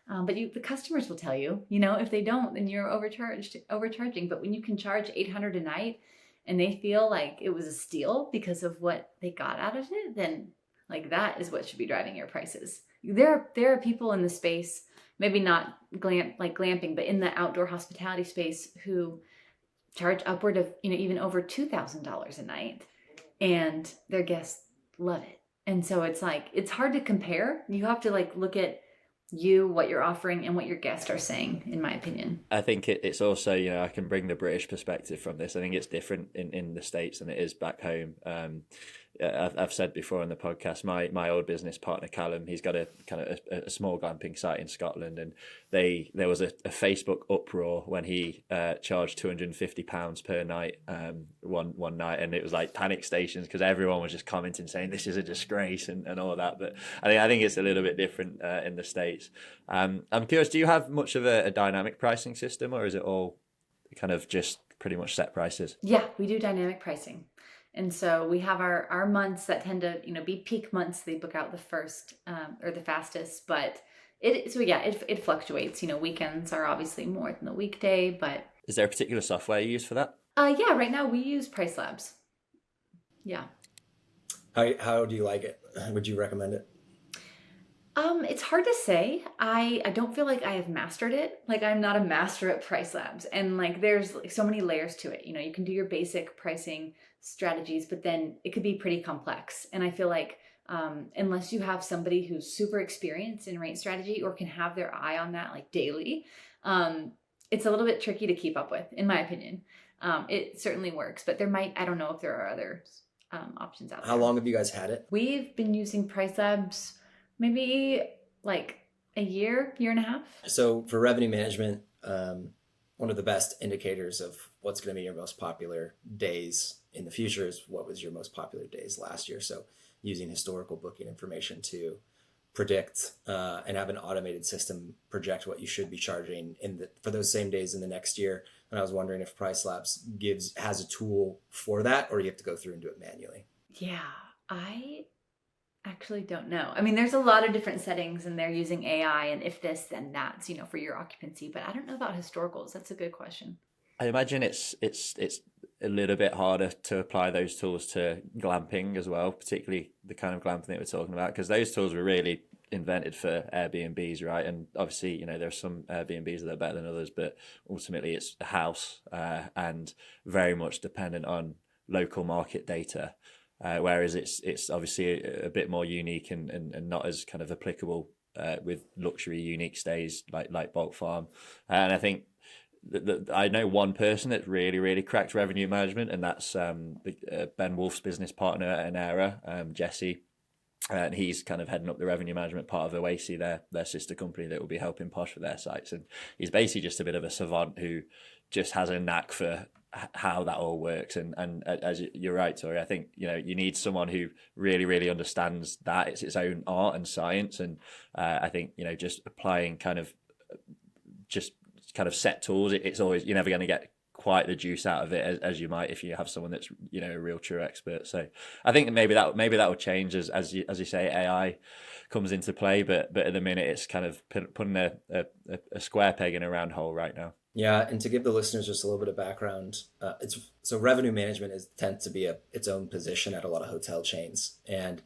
But the customers will tell you, you know, if they don't, then you're overcharging. But when you can charge $800 a night and they feel like it was a steal because of what they got out of it, then like that is what should be driving your prices. There are people in the space, maybe not glamping, but in the outdoor hospitality space who charge upward of, you know, even over $2,000 a night, and their guests love it. And so it's like, it's hard to compare. You have to like look at what you're offering and what your guests are saying, in my opinion. I think it's also, you know, I can bring the British perspective from this. I think it's different in the States than it is back home. I've said before on the podcast, my old business partner Callum, he's got a kind of a small glamping site in Scotland, and there was a Facebook uproar when he charged £250 per night one night, and it was like panic stations because everyone was just commenting saying this is a disgrace and all that. But I think it's a little bit different in the States. I'm curious, do you have much of a dynamic pricing system, or is it all kind of just pretty much set prices? Yeah, we do dynamic pricing. And so we have our months that tend to, you know, be peak months. They book out the first or the fastest, but it fluctuates. You know, weekends are obviously more than the weekday, but. Is there a particular software you use for that? Yeah, right now we use Price Labs. Yeah. How do you like it? Would you recommend it? It's hard to say. I don't feel like I have mastered it. Like I'm not a master at Price Labs, and like there's like so many layers to it. You know, you can do your basic pricing strategies, but then it could be pretty complex. And I feel like unless you have somebody who's super experienced in rate strategy or can have their eye on that like daily, it's a little bit tricky to keep up with, in my opinion. It certainly works, but I don't know if there are other options out there. How long have you guys had it? We've been using Price Labs maybe like a year and a half. So for revenue management, one of the best indicators of what's going to be your most popular days in the future is what was your most popular days last year. So using historical booking information to predict and have an automated system project what you should be charging for those same days in the next year. And I was wondering if Price Labs has a tool for that, or you have to go through and do it manually. Yeah, I actually don't know. I mean, there's a lot of different settings and they're using AI and if this, then that's, you know, for your occupancy, but I don't know about historicals. That's a good question. I imagine it's a little bit harder to apply those tools to glamping as well, particularly the kind of glamping that we're talking about, because those tools were really invented for Airbnbs, right? And obviously, you know, there's some Airbnbs that are better than others, but ultimately it's a house and very much dependent on local market data. Whereas it's obviously a bit more unique and not as kind of applicable with luxury unique stays like Bolt Farm. And I think I know one person that's really cracked revenue management, and that's Ben Wolf's business partner at Anera, Jesse. And he's kind of heading up the revenue management part of Oasis, their sister company that will be helping Posh with their sites. And he's basically just a bit of a savant who just has a knack for how that all works. And as you're right, Tori, I think, you need someone who really, really understands that it's its own art and science. And I think, just applying kind of set tools, it's always, you're never going to get quite the juice out of it as you might if you have someone that's a real true expert. So I think maybe that will change as you say AI comes into play, but at the minute it's kind of putting a square peg in a round hole right now. Yeah, and to give the listeners just a little bit of background, so revenue management tends to be its own position at a lot of hotel chains, and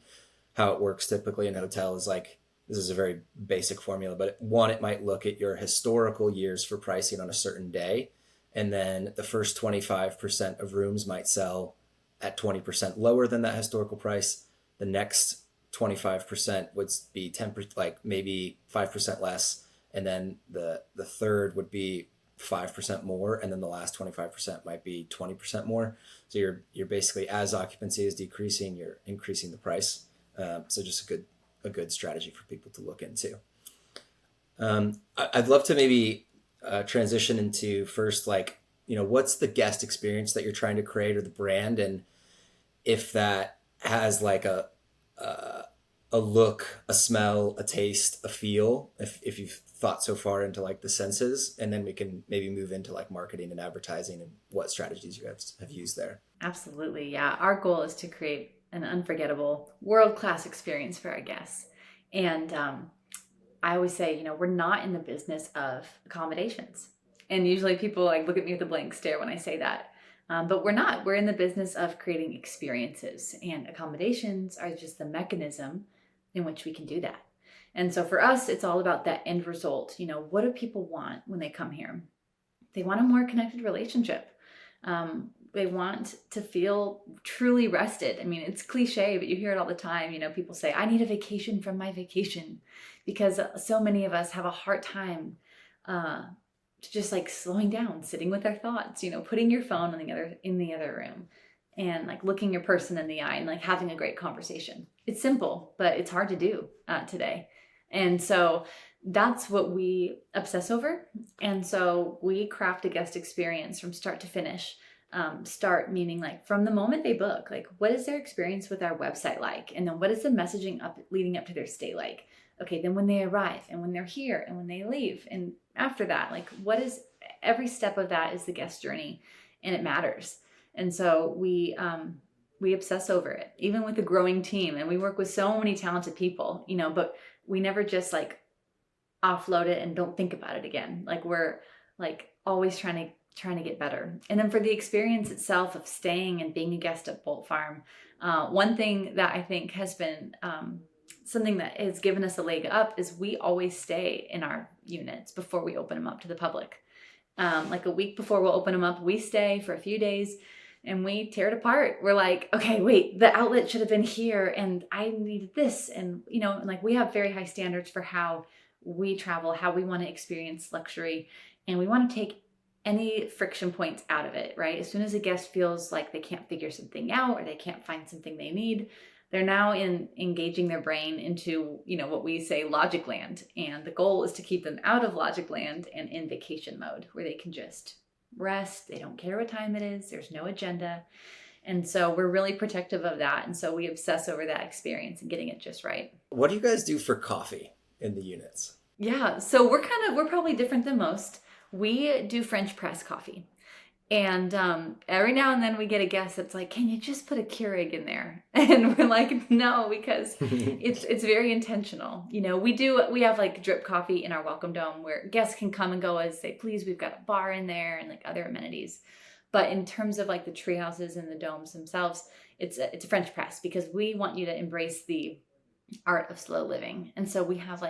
how it works typically in hotel is like, this is a very basic formula, but it might look at your historical years for pricing on a certain day. And then the first 25% of rooms might sell at 20% lower than that historical price. The next 25% would be 10%, like maybe 5% less. And then the third would be 5% more. And then the last 25% might be 20% more. So you're basically, as occupancy is decreasing, you're increasing the price. So just a good strategy for people to look into. I'd love to maybe transition into first, what's the guest experience that you're trying to create, or the brand, and if that has like a look, a smell, a taste, a feel, if you've thought so far into like the senses, and then we can maybe move into like marketing and advertising and what strategies you have used there. Absolutely. Yeah. Our goal is to create an unforgettable, world-class experience for our guests. And I always say, we're not in the business of accommodations. And usually people look at me with a blank stare when I say that. But we're not. We're in the business of creating experiences, and accommodations are just the mechanism in which we can do that. And so for us, it's all about that end result. What do people want when they come here? They want a more connected relationship. They want to feel truly rested. I mean, it's cliche, but you hear it all the time. People say, I need a vacation from my vacation, because so many of us have a hard time just slowing down, sitting with our thoughts, putting your phone in the other room, and looking your person in the eye and having a great conversation. It's simple, but it's hard to do today. And so that's what we obsess over. And so we craft a guest experience from start to finish. Start meaning from the moment they book, what is their experience with our website like? And then what is the messaging leading up to their stay like? Okay, then when they arrive, and when they're here, and when they leave, and after that, what is every step of that is the guest journey, and it matters. And so we obsess over it, even with the growing team, and we work with so many talented people, but we never just offload it and don't think about it again. We're always trying to get better. And then for the experience itself of staying and being a guest at Bolt Farm, one thing that I think has been something that has given us a leg up is we always stay in our units before we open them up to the public. A week before we'll open them up, we stay for a few days and we tear it apart. We're okay, wait, the outlet should have been here, and I needed this. And, we have very high standards for how we travel, how we want to experience luxury, and we want to take any friction points out of it, right? As soon as a guest feels like they can't figure something out or they can't find something they need, they're now engaging their brain into, what we say logic land. And the goal is to keep them out of logic land and in vacation mode, where they can just rest. They don't care what time it is. There's no agenda. And so we're really protective of that. And so we obsess over that experience and getting it just right. What do you guys do for coffee in the units? Yeah. So we're probably different than most. We do French press coffee. And every now and then we get a guest that's can you just put a Keurig in there? And we're no, because it's very intentional. We have drip coffee in our welcome dome where guests can come and go as they please. We've got a bar in there and other amenities. But in terms of the tree houses and the domes themselves, it's a French press, because we want you to embrace the art of slow living. And so we have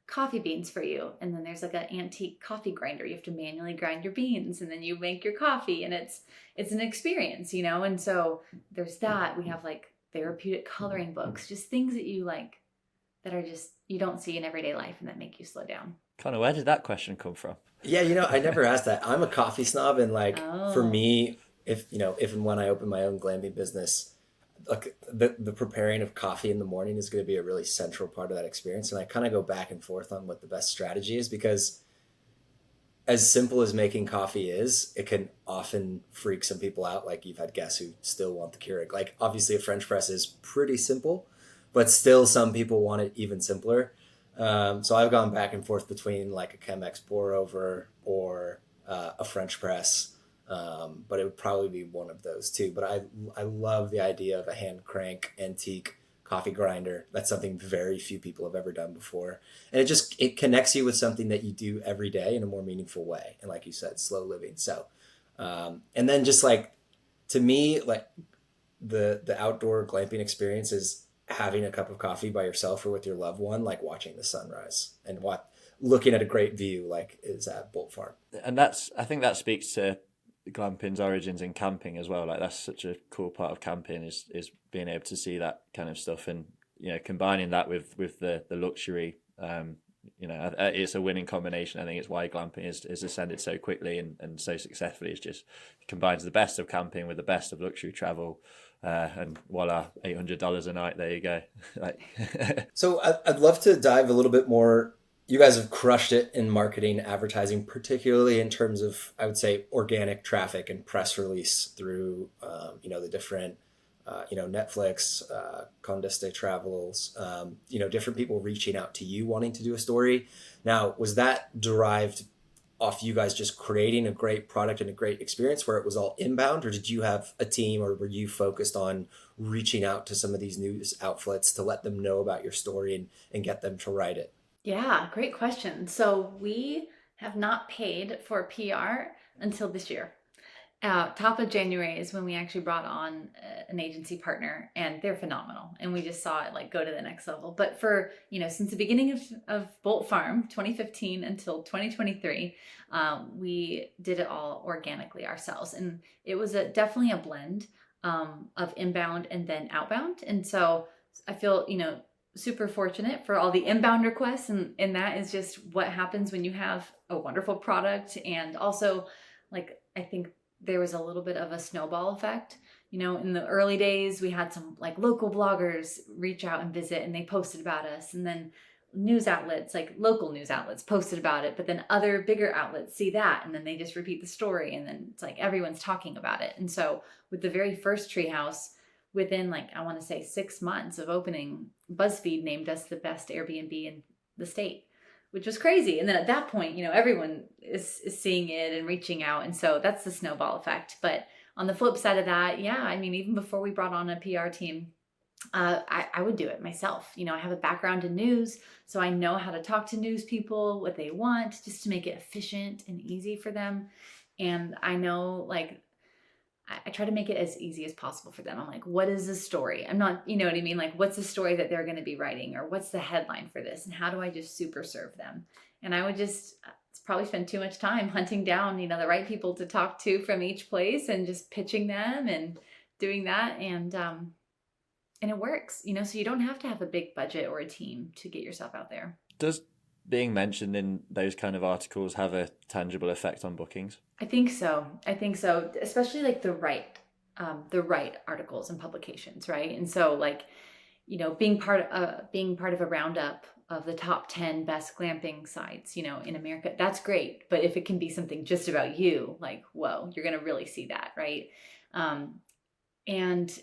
coffee beans for you, and then there's an antique coffee grinder. You have to manually grind your beans, and then you make your coffee, and it's an experience, and so there's that. We have therapeutic coloring books, just things that you that are just you don't see in everyday life and that make you slow down. Connor, where did that question come from? Yeah, I never asked that. I'm a coffee snob, and for me, if and when I open my own glamping business, like the preparing of coffee in the morning is going to be a really central part of that experience. And I kind of go back and forth on what the best strategy is, because as simple as making coffee is, it can often freak some people out. Like you've had guests who still want the Keurig. Like obviously a French press is pretty simple, but still some people want it even simpler. So I've gone back and forth between like a Chemex pour over or a French press. But it would probably be one of those two. But I love the idea of a hand crank antique coffee grinder. That's something very few people have ever done before. And it connects you with something that you do every day in a more meaningful way. And like you said, slow living. So, and then just like, to me, like the outdoor glamping experience is having a cup of coffee by yourself or with your loved one, like watching the sunrise and looking at a great view, like is at Bolt Farm. And I think that speaks to glamping's origins in camping as well. Like that's such a cool part of camping is being able to see that kind of stuff, and combining that with the luxury. It's a winning combination. I think it's why glamping is ascended so quickly and so successfully. It's just it combines the best of camping with the best of luxury travel, and voila, $800 a night. There you go. So I'd love to dive a little bit more. You guys have crushed it in marketing, advertising, particularly in terms of, I would say, organic traffic and press release through, the different, Netflix, Condé Nast Travels, different people reaching out to you wanting to do a story. Now, was that derived off you guys just creating a great product and a great experience where it was all inbound, or did you have a team, or were you focused on reaching out to some of these news outlets to let them know about your story and get them to write it? Yeah, great question. So we have not paid for PR until this year. Top of January is when we actually brought on an agency partner, and they're phenomenal. And we just saw it like go to the next level. But for, since the beginning of Bolt Farm, 2015 until 2023, we did it all organically ourselves. And it was definitely a blend of inbound and then outbound. And so I feel, super fortunate for all the inbound requests, and that is just what happens when you have a wonderful product. And also, like, I think there was a little bit of a snowball effect. In the early days, we had some like local bloggers reach out and visit, and they posted about us, and then news outlets, like local news outlets, posted about it, but then other bigger outlets see that, and then they just repeat the story, and then it's like everyone's talking about it. And so with the very first Treehouse, within like, I want to say 6 months of opening, BuzzFeed named us the best Airbnb in the state, which was crazy. And then at that point, everyone is seeing it and reaching out. And so that's the snowball effect. But on the flip side of that, yeah, I mean, even before we brought on a PR team, I would do it myself. I have a background in news, so I know how to talk to news people, what they want, just to make it efficient and easy for them. And I know, like, I try to make it as easy as possible for them. I'm like, what is the story? I'm not, you know what I mean? Like, what's the story that they're going to be writing, or what's the headline for this? And how do I just super serve them? And I would just probably spend too much time hunting down, the right people to talk to from each place and just pitching them and doing that. And it works, so you don't have to have a big budget or a team to get yourself out there. Does being mentioned in those kind of articles have a tangible effect on bookings? I think so, especially like the right articles and publications, right? And so, like, being part of a roundup of the top 10 best glamping sites, in America, that's great. But if it can be something just about you, like, whoa, you're going to really see that, right? And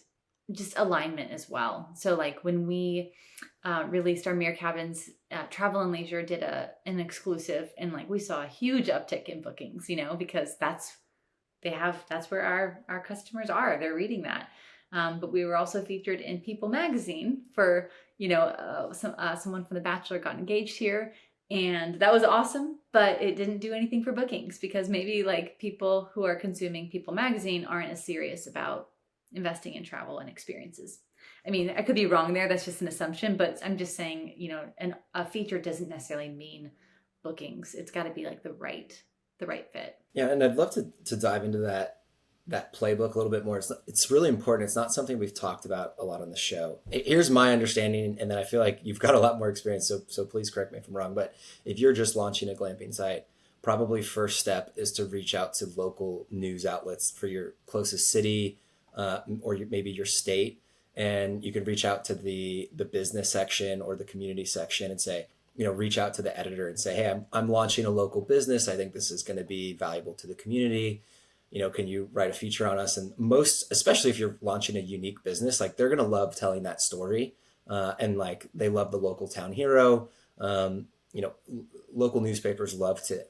just alignment as well. So like when we released our Mirror Cabins, Travel and Leisure did an exclusive, and like we saw a huge uptick in bookings, because that's where our customers are. They're reading that. But we were also featured in People magazine for, someone from The Bachelor got engaged here, and that was awesome, but it didn't do anything for bookings, because maybe like people who are consuming People magazine aren't as serious about investing in travel and experiences. I mean, I could be wrong there. That's just an assumption, but I'm just saying, a feature doesn't necessarily mean bookings. It's got to be like the right fit. Yeah. And I'd love to dive into that playbook a little bit more. It's really important. It's not something we've talked about a lot on the show. Here's my understanding, and then I feel like you've got a lot more experience, so please correct me if I'm wrong. But if you're just launching a glamping site, probably first step is to reach out to local news outlets for your closest city, or maybe your state, and you could reach out to the business section or the community section and say, reach out to the editor and say, hey, I'm launching a local business. I think this is going to be valuable to the community. Can you write a feature on us? And especially if you're launching a unique business, like they're going to love telling that story. And like, they love the local town hero. Local newspapers love to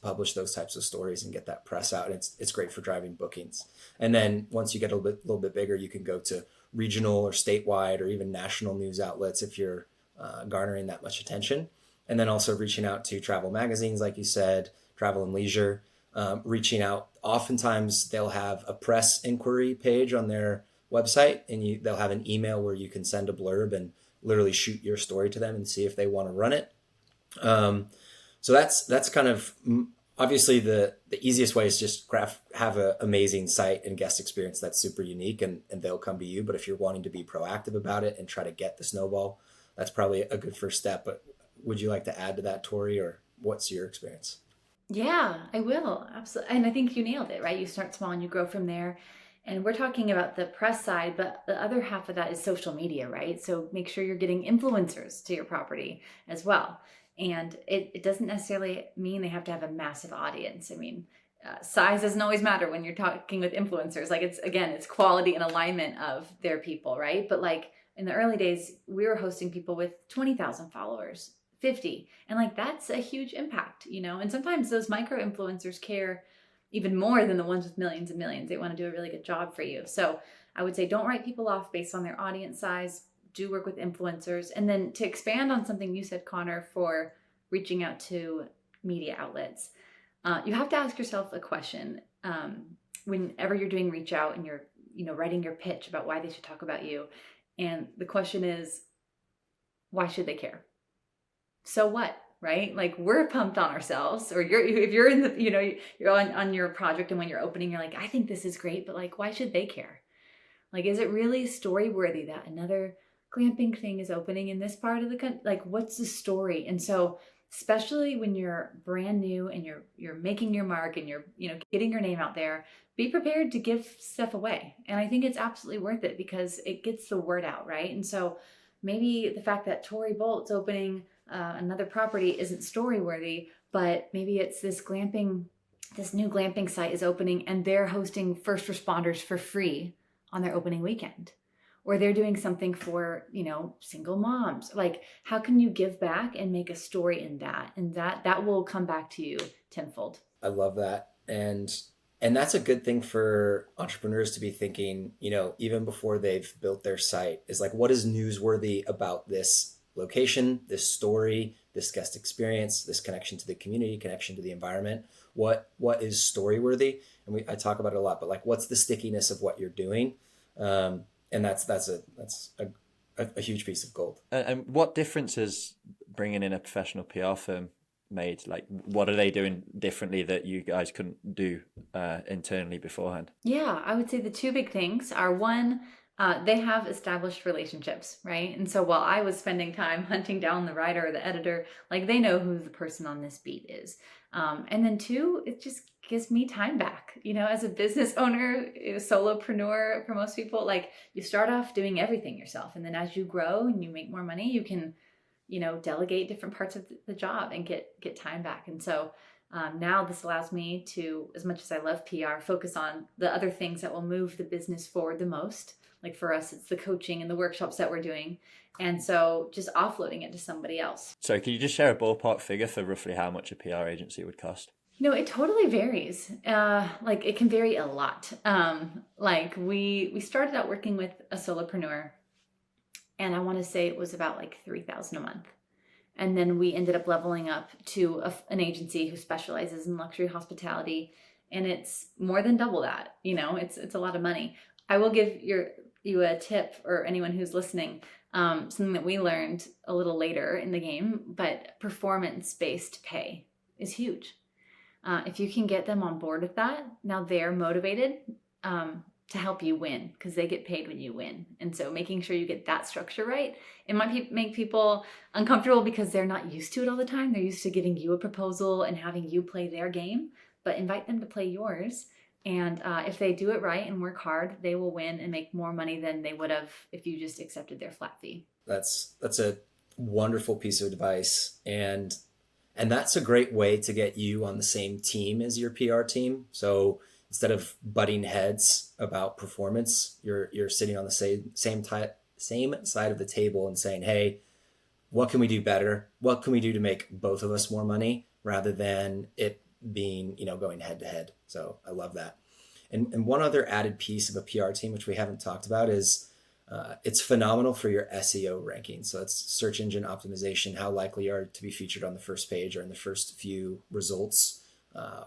publish those types of stories and get that press out. And it's great for driving bookings. And then once you get a little bit bigger, you can go to regional or statewide or even national news outlets if you're garnering that much attention. And then also reaching out to travel magazines, like you said, Travel and Leisure, reaching out. Oftentimes they'll have a press inquiry page on their website, and they'll have an email where you can send a blurb and literally shoot your story to them and see if they want to run it. So that's kind of, obviously the easiest way is just have an amazing site and guest experience that's super unique, and they'll come to you. But if you're wanting to be proactive about it and try to get the snowball, that's probably a good first step. But would you like to add to that, Tori, or what's your experience? Yeah, I will. Absolutely. And I think you nailed it, right? You start small and you grow from there. And we're talking about the press side, but the other half of that is social media, right? So make sure you're getting influencers to your property as well. And it doesn't necessarily mean they have to have a massive audience. I mean, size doesn't always matter when you're talking with influencers. Like it's quality and alignment of their people, right? But like in the early days, we were hosting people with 20,000 followers, 50. And like, that's a huge impact, and sometimes those micro influencers care even more than the ones with millions and millions. They want to do a really good job for you. So I would say, don't write people off based on their audience size. Do work with influencers. And then to expand on something you said, Connor, for reaching out to media outlets, you have to ask yourself a question whenever you're doing reach out and you're, writing your pitch about why they should talk about you. And the question is, why should they care? So what, right? Like, we're pumped on ourselves, or if you're in the, you're on your project, and when you're opening, you're like, I think this is great, but like, why should they care? Like, is it really story worthy that another glamping thing is opening in this part of the country? Like, what's the story? And so, especially when you're brand new and you're making your mark and you're, getting your name out there, be prepared to give stuff away. And I think it's absolutely worth it because it gets the word out, right? And so maybe the fact that Tori Bolt's opening another property isn't story worthy, but maybe it's this new glamping site is opening and they're hosting first responders for free on their opening weekend, or they're doing something for, single moms. Like, how can you give back and make a story in that? And that will come back to you tenfold. I love that. And that's a good thing for entrepreneurs to be thinking, even before they've built their site, is like, what is newsworthy about this location, this story, this guest experience, this connection to the community, connection to the environment? What is story worthy? And I talk about it a lot, but like, what's the stickiness of what you're doing? And that's a huge piece of gold. And what difference has bringing in a professional PR firm made? Like, what are they doing differently that you guys couldn't do internally beforehand? Yeah, I would say the two big things are, one, they have established relationships, right? And so while I was spending time hunting down the writer or the editor, like, they know who the person on this beat is. And then two, it just gives me time back. As a business owner, a solopreneur, for most people, like, you start off doing everything yourself. And then as you grow and you make more money, you can, delegate different parts of the job and get time back. And so now this allows me to, as much as I love PR, focus on the other things that will move the business forward the most. Like, for us, it's the coaching and the workshops that we're doing. And so just offloading it to somebody else. So can you just share a ballpark figure for roughly how much a PR agency would cost? It totally varies. Like, it can vary a lot. Like, we started out working with a solopreneur, and I want to say it was about like $3,000 a month. And then we ended up leveling up to an agency who specializes in luxury hospitality, and it's more than double that. It's a lot of money. I will give you a tip, or anyone who's listening, something that we learned a little later in the game, but performance-based pay is huge. If you can get them on board with that, now they're motivated to help you win, because they get paid when you win. And so making sure you get that structure right, it might make people uncomfortable because they're not used to it all the time. They're used to giving you a proposal and having you play their game, but invite them to play yours And if they do it right and work hard, they will win and make more money than they would have if you just accepted their flat fee. That's a wonderful piece of advice. And that's a great way to get you on the same team as your PR team. So instead of butting heads about performance, you're sitting on the same side of the table and saying, hey, what can we do better? What can we do to make both of us more money, rather than it being, going head to head. So I love that. And one other added piece of a PR team, which we haven't talked about, is it's phenomenal for your SEO ranking. So it's search engine optimization, how likely you are to be featured on the first page or in the first few results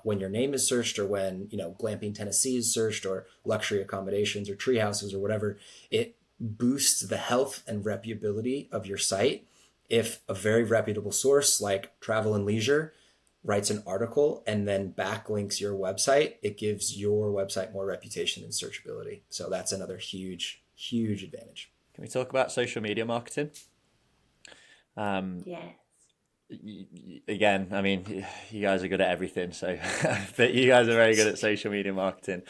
when your name is searched, or when, Glamping Tennessee is searched, or luxury accommodations or Treehouses or whatever. It boosts the health and reputability of your site. If a very reputable source like Travel and Leisure writes an article and then backlinks your website, it gives your website more reputation and searchability. So that's another huge, huge advantage. Can we talk about social media marketing? Yes. Again, I mean, you guys are good at everything, so but you guys are very good at social media marketing.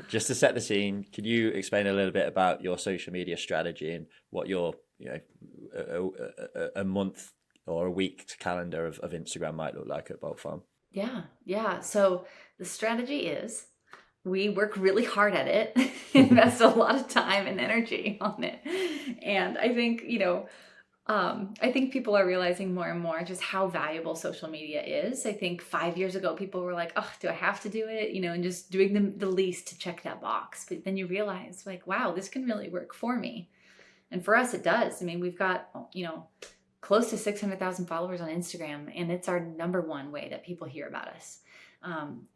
Just to set the scene, could you explain a little bit about your social media strategy and what your, a month or a week calendar of Instagram might look like at Bolt Farm? Yeah. So the strategy is we work really hard at it, invest a lot of time and energy on it. And I think, I think people are realizing more and more just how valuable social media is. I think 5 years ago, people were like, oh, do I have to do it? And just doing the least to check that box. But then you realize, like, wow, this can really work for me. And for us, it does. I mean, we've got, close to 600,000 followers on Instagram, and it's our number one way that people hear about us.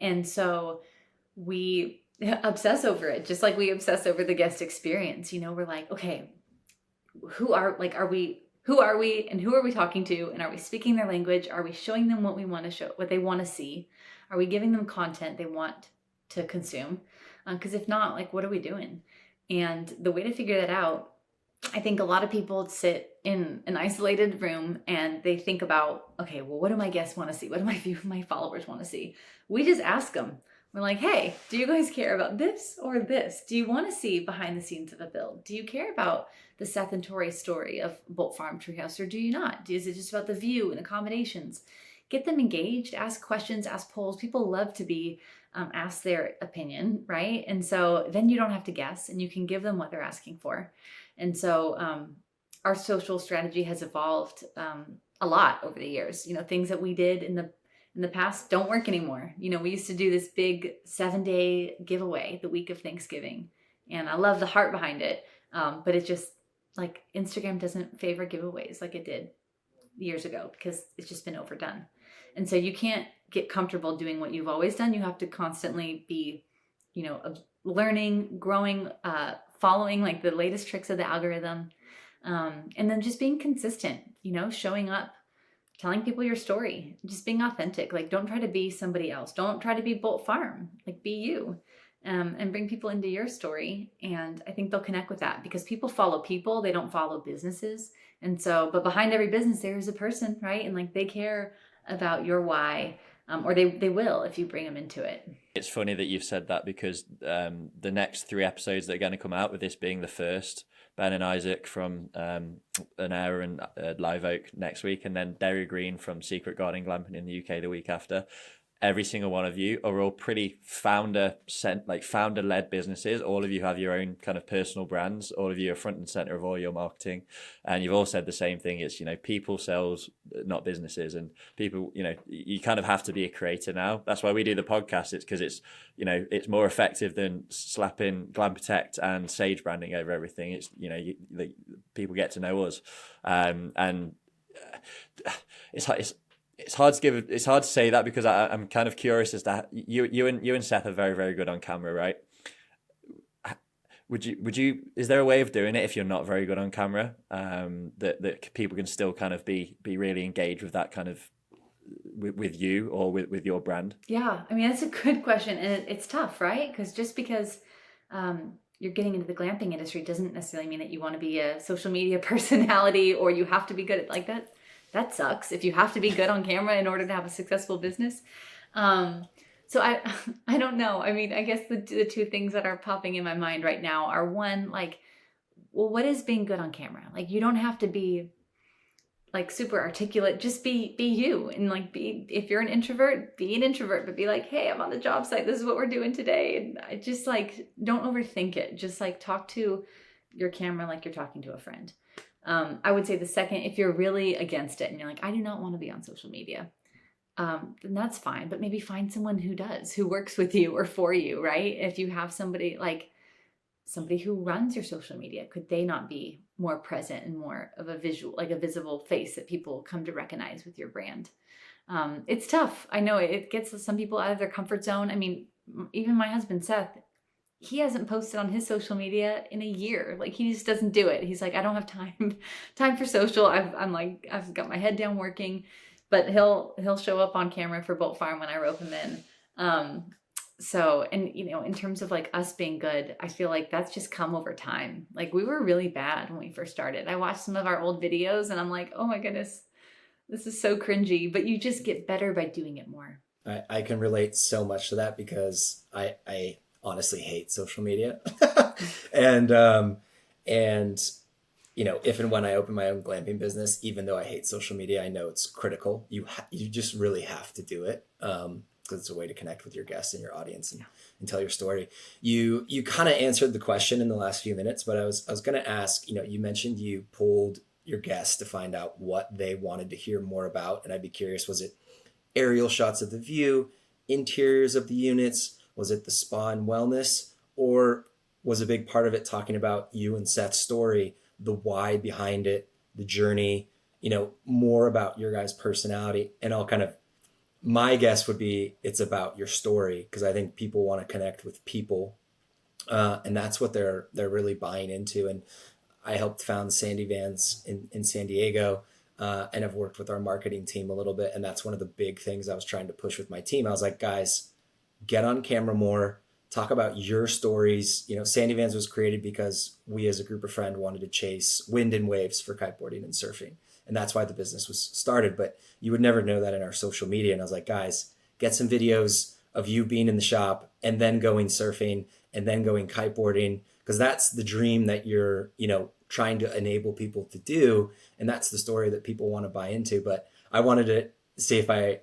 And so we obsess over it, just like we obsess over the guest experience. We're like, okay, who are we and who are we talking to? And are we speaking their language? Are we showing them what we want to show, what they want to see? Are we giving them content they want to consume? Because if not, like, what are we doing? And the way to figure that out, I think a lot of people sit in an isolated room and they think about, okay, well, what do my guests want to see? What do my followers want to see? We just ask them. We're like, hey, do you guys care about this or this? Do you want to see behind the scenes of a build? Do you care about the Seth and Tori story of Bolt Farm Treehouse, or do you not? Is it just about the view and accommodations? Get them engaged, ask questions, ask polls. People love to be asked their opinion, right? And so then you don't have to guess and you can give them what they're asking for. And so our social strategy has evolved a lot over the years. Things that we did in the past don't work anymore. We used to do this big 7-day giveaway the week of Thanksgiving. And I love the heart behind it. But it just, like, Instagram doesn't favor giveaways like it did years ago because it's just been overdone. And so you can't get comfortable doing what you've always done. You have to constantly be, learning, growing, following like the latest tricks of the algorithm. And then just being consistent, showing up, telling people your story, just being authentic. Like, don't try to be somebody else. Don't try to be Bolt Farm, like, be you, and bring people into your story. And I think they'll connect with that because people follow people, they don't follow businesses. And so, but behind every business, there is a person, right? And like, they care about your why, or they will if you bring them into it. It's funny that you've said that because the next 3 episodes that are going to come out, with this being the first, Ben and Isaac from An Hour and Live Oak next week, and then Derry Green from Secret Garden Glamping in the UK the week after. Every single one of you are all pretty founder-led businesses. All of you have your own kind of personal brands. All of you are front and center of all your marketing. And you've all said the same thing. It's, people sells, not businesses. And people, you kind of have to be a creator now. That's why we do the podcast. It's because it's, it's more effective than slapping Glam Protect and Sage branding over everything. It's, people get to know us. And it's hard to say that because I'm kind of curious as to you and Seth are very, very good on camera, right? Would you, is there a way of doing it if you're not very good on camera, that people can still kind of be really engaged with that kind of, with you or with your brand? Yeah. I mean, that's a good question. And it's tough, right? Because just because you're getting into the glamping industry doesn't necessarily mean that you want to be a social media personality or you have to be good at like that. That sucks if you have to be good on camera in order to have a successful business. So I don't know. I mean, I guess the two things that are popping in my mind right now are, one, like, well, what is being good on camera? Like, you don't have to be like super articulate, just be you, and like, be, if you're an introvert, be an introvert, but be like, hey, I'm on the job site, this is what we're doing today. And I just, like, don't overthink it. Just like talk to your camera like you're talking to a friend. I would say the second, if you're really against it and you're like, I do not want to be on social media, then that's fine. But maybe find someone who does, who works with you or for you, right? If you have somebody who runs your social media, could they not be more present and more of a visual, like a visible face that people come to recognize with your brand? It's tough. I know it gets some people out of their comfort zone. I mean, even my husband, Seth, he hasn't posted on his social media in a year. Like, he just doesn't do it. He's like, I don't have time for social. I've got my head down working, but he'll show up on camera for Bolt Farm when I rope him in. So, and you know, in terms of like us being good, I feel like that's just come over time. Like, we were really bad when we first started. I watched some of our old videos and I'm like, oh my goodness, this is so cringy, but you just get better by doing it more. I can relate so much to that because I honestly hate social media. and you know, if and when I open my own glamping business, even though I hate social media, I know it's critical. You just really have to do it. Because it's a way to connect with your guests and your audience and tell your story. You kind of answered the question in the last few minutes, but I was going to ask, you know, you mentioned you polled your guests to find out what they wanted to hear more about. And I'd be curious, was it aerial shots of the view, interiors of the units? Was it the spa and wellness? Or was a big part of it talking about you and Seth's story, the why behind it, the journey, you know, more about your guys' personality? And I'll kind of, my guess would be it's about your story, because I think people want to connect with people, and that's what they're really buying into. And I helped found Sandy Vans in San Diego, and I've worked with our marketing team a little bit, and that's one of the big things I was trying to push with my team. I was like, guys, get on camera more, talk about your stories. You know, Sandy Vans was created because we as a group of friends wanted to chase wind and waves for kiteboarding and surfing. And that's why the business was started. But you would never know that in our social media. And I was like, guys, get some videos of you being in the shop and then going surfing and then going kiteboarding, because that's the dream that you're, you know, trying to enable people to do. And that's the story that people want to buy into. But I wanted to see if I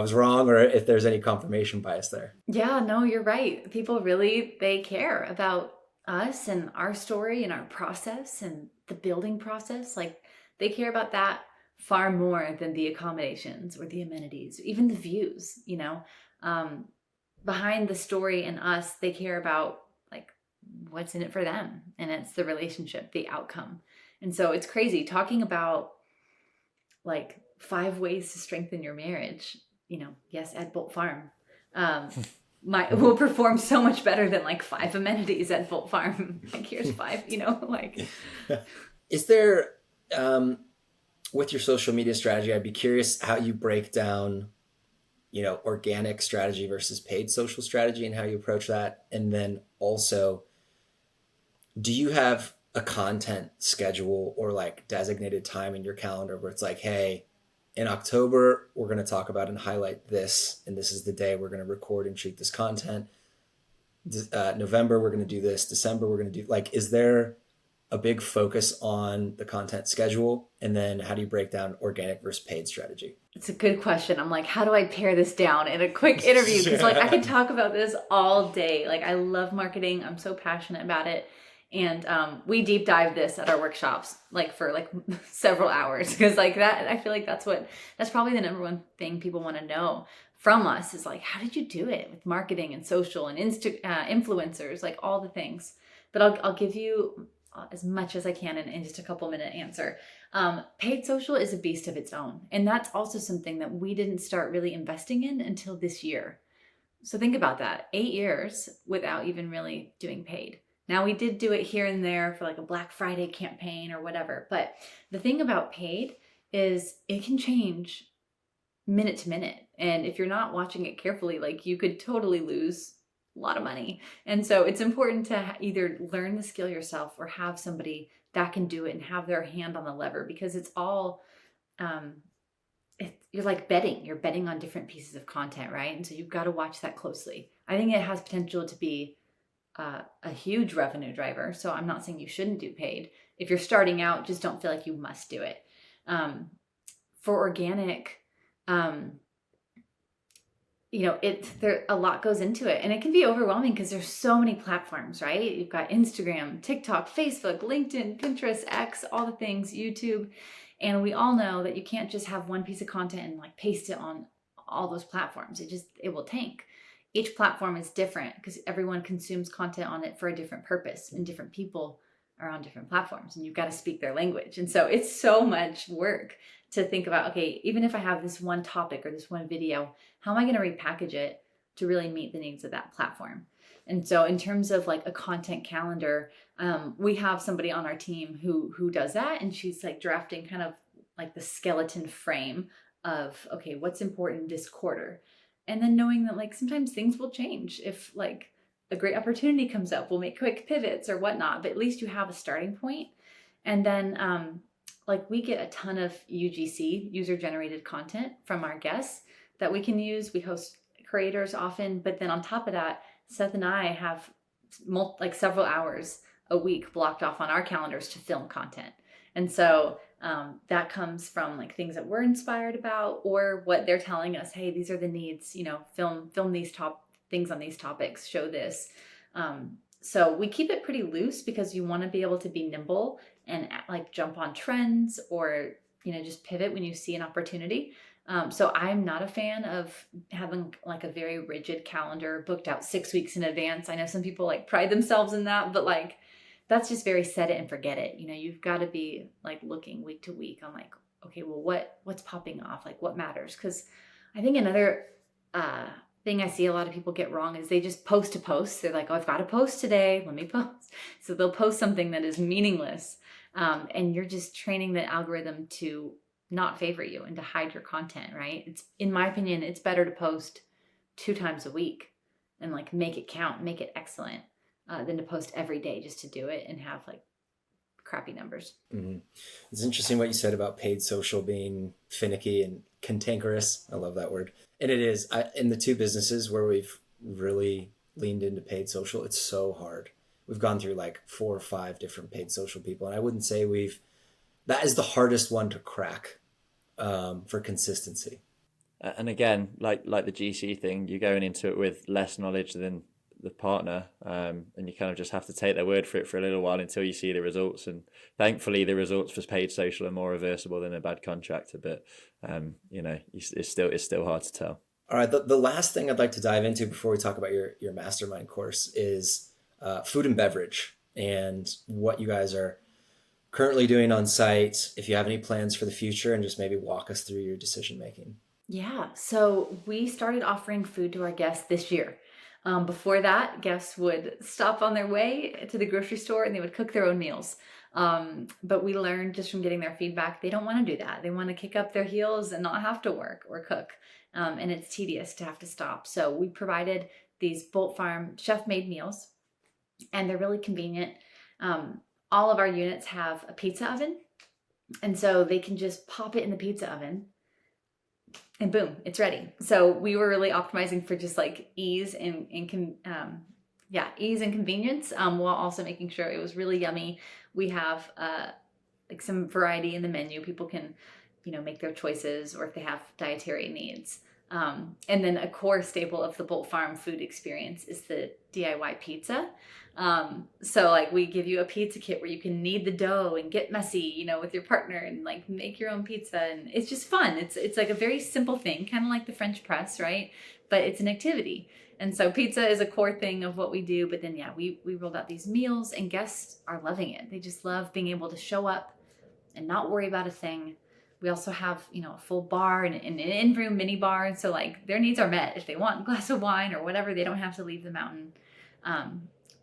was wrong or if there's any confirmation bias there. Yeah, no, you're right. People really, they care about us and our story and our process and the building process. Like, they care about that far more than the accommodations or the amenities, even the views, you know. Behind the story and us, they care about like what's in it for them. And it's the relationship, the outcome. And so it's crazy talking about like 5 ways to strengthen your marriage, you know. Yes, at Bolt Farm. Will perform so much better than like 5 amenities at Bolt Farm. Like, here's 5, you know, like. Is there, with your social media strategy, I'd be curious how you break down, you know, organic strategy versus paid social strategy and how you approach that. And then also, do you have a content schedule or like designated time in your calendar where it's like, hey, in October, we're going to talk about and highlight this, and this is the day we're going to record and shoot this content. November, we're going to do this. December, we're going to do, like, is there a big focus on the content schedule? And then how do you break down organic versus paid strategy? It's a good question. I'm like, how do I pare this down in a quick interview? Because like, I could talk about this all day. Like, I love marketing. I'm so passionate about it. And we deep dive this at our workshops, like for like several hours, because like that, I feel like that's probably the number one thing people want to know from us is like, how did you do it with marketing and social and influencers, like all the things. But I'll give you as much as I can in just a couple minute answer. Paid social is a beast of its own. And that's also something that we didn't start really investing in until this year. So think about that, 8 years without even really doing paid. Now, we did do it here and there for like a Black Friday campaign or whatever. But the thing about paid is it can change minute to minute. And if you're not watching it carefully, like you could totally lose a lot of money. And so it's important to either learn the skill yourself or have somebody that can do it and have their hand on the lever, because it's all, you're like betting. You're betting on different pieces of content, right? And so you've got to watch that closely. I think it has potential to be a huge revenue driver. So I'm not saying you shouldn't do paid. If you're starting out, just don't feel like you must do it. For organic, there a lot goes into it, and it can be overwhelming because there's so many platforms, right? You've got Instagram, TikTok, Facebook, LinkedIn, Pinterest, X, all the things, YouTube. And we all know that you can't just have one piece of content and like paste it on all those platforms. It will tank. Each platform is different because everyone consumes content on it for a different purpose, and different people are on different platforms, and you've got to speak their language. And so it's so much work to think about, okay, even if I have this one topic or this one video, how am I going to repackage it to really meet the needs of that platform? And so in terms of like a content calendar, we have somebody on our team who does that, and she's like drafting kind of like the skeleton frame of, okay, what's important this quarter? And then knowing that like sometimes things will change. If like a great opportunity comes up, we'll make quick pivots or whatnot, but at least you have a starting point. And then like we get a ton of UGC, user generated content, from our guests that we can use. We host creators often, but then on top of that, Seth and I have like several hours a week blocked off on our calendars to film content. And so that comes from like things that we're inspired about, or what they're telling us, hey, these are the needs, film these top things on these topics, show this. So we keep it pretty loose because you want to be able to be nimble and like jump on trends, or just pivot when you see an opportunity. So I'm not a fan of having like a very rigid calendar booked out 6 weeks in advance. I know some people like pride themselves in that, but like that's just very set it and forget it. You've got to be like looking week to week on like, okay, well, what's popping off? Like what matters? Because I think another thing I see a lot of people get wrong is they just post to post. They're like, oh, I've got to post today. Let me post. So they'll post something that is meaningless. And you're just training the algorithm to not favor you and to hide your content, right? It's, in my opinion, it's better to post 2 times a week and like make it count, make it excellent, than to post every day just to do it and have like crappy numbers. Mm-hmm. It's interesting what you said about paid social being finicky and cantankerous. I love that word. And it is. In the 2 businesses where we've really leaned into paid social, it's so hard. We've gone through like 4 or 5 different paid social people. And I wouldn't say that is the hardest one to crack for consistency. And again, like the GC thing, you're going into it with less knowledge than the partner, and you kind of just have to take their word for it for a little while until you see the results. And thankfully the results for paid social are more reversible than a bad contractor, but it's still hard to tell. All right, the last thing I'd like to dive into before we talk about your mastermind course is food and beverage, and what you guys are currently doing on site, if you have any plans for the future, and just maybe walk us through your decision making. Yeah, so we started offering food to our guests this year. Before that, guests would stop on their way to the grocery store and they would cook their own meals. But we learned just from getting their feedback, they don't want to do that. They want to kick up their heels and not have to work or cook. And it's tedious to have to stop. So we provided these Bolt Farm chef-made meals, and they're really convenient. All of our units have a pizza oven, and so they can just pop it in the pizza oven and boom, it's ready. So we were really optimizing for just like ease and convenience, while also making sure it was really yummy. We have like some variety in the menu. People can, make their choices, or if they have dietary needs. And then a core staple of the Bolt Farm food experience is the DIY pizza. So like we give you a pizza kit where you can knead the dough and get messy, with your partner and like make your own pizza. And it's just fun. It's like a very simple thing, kind of like the French press, right? But it's an activity. And so pizza is a core thing of what we do. But then, we rolled out these meals, and guests are loving it. They just love being able to show up and not worry about a thing. We also have, a full bar and an in-room mini bar. And so like their needs are met. If they want a glass of wine or whatever, they don't have to leave the mountain.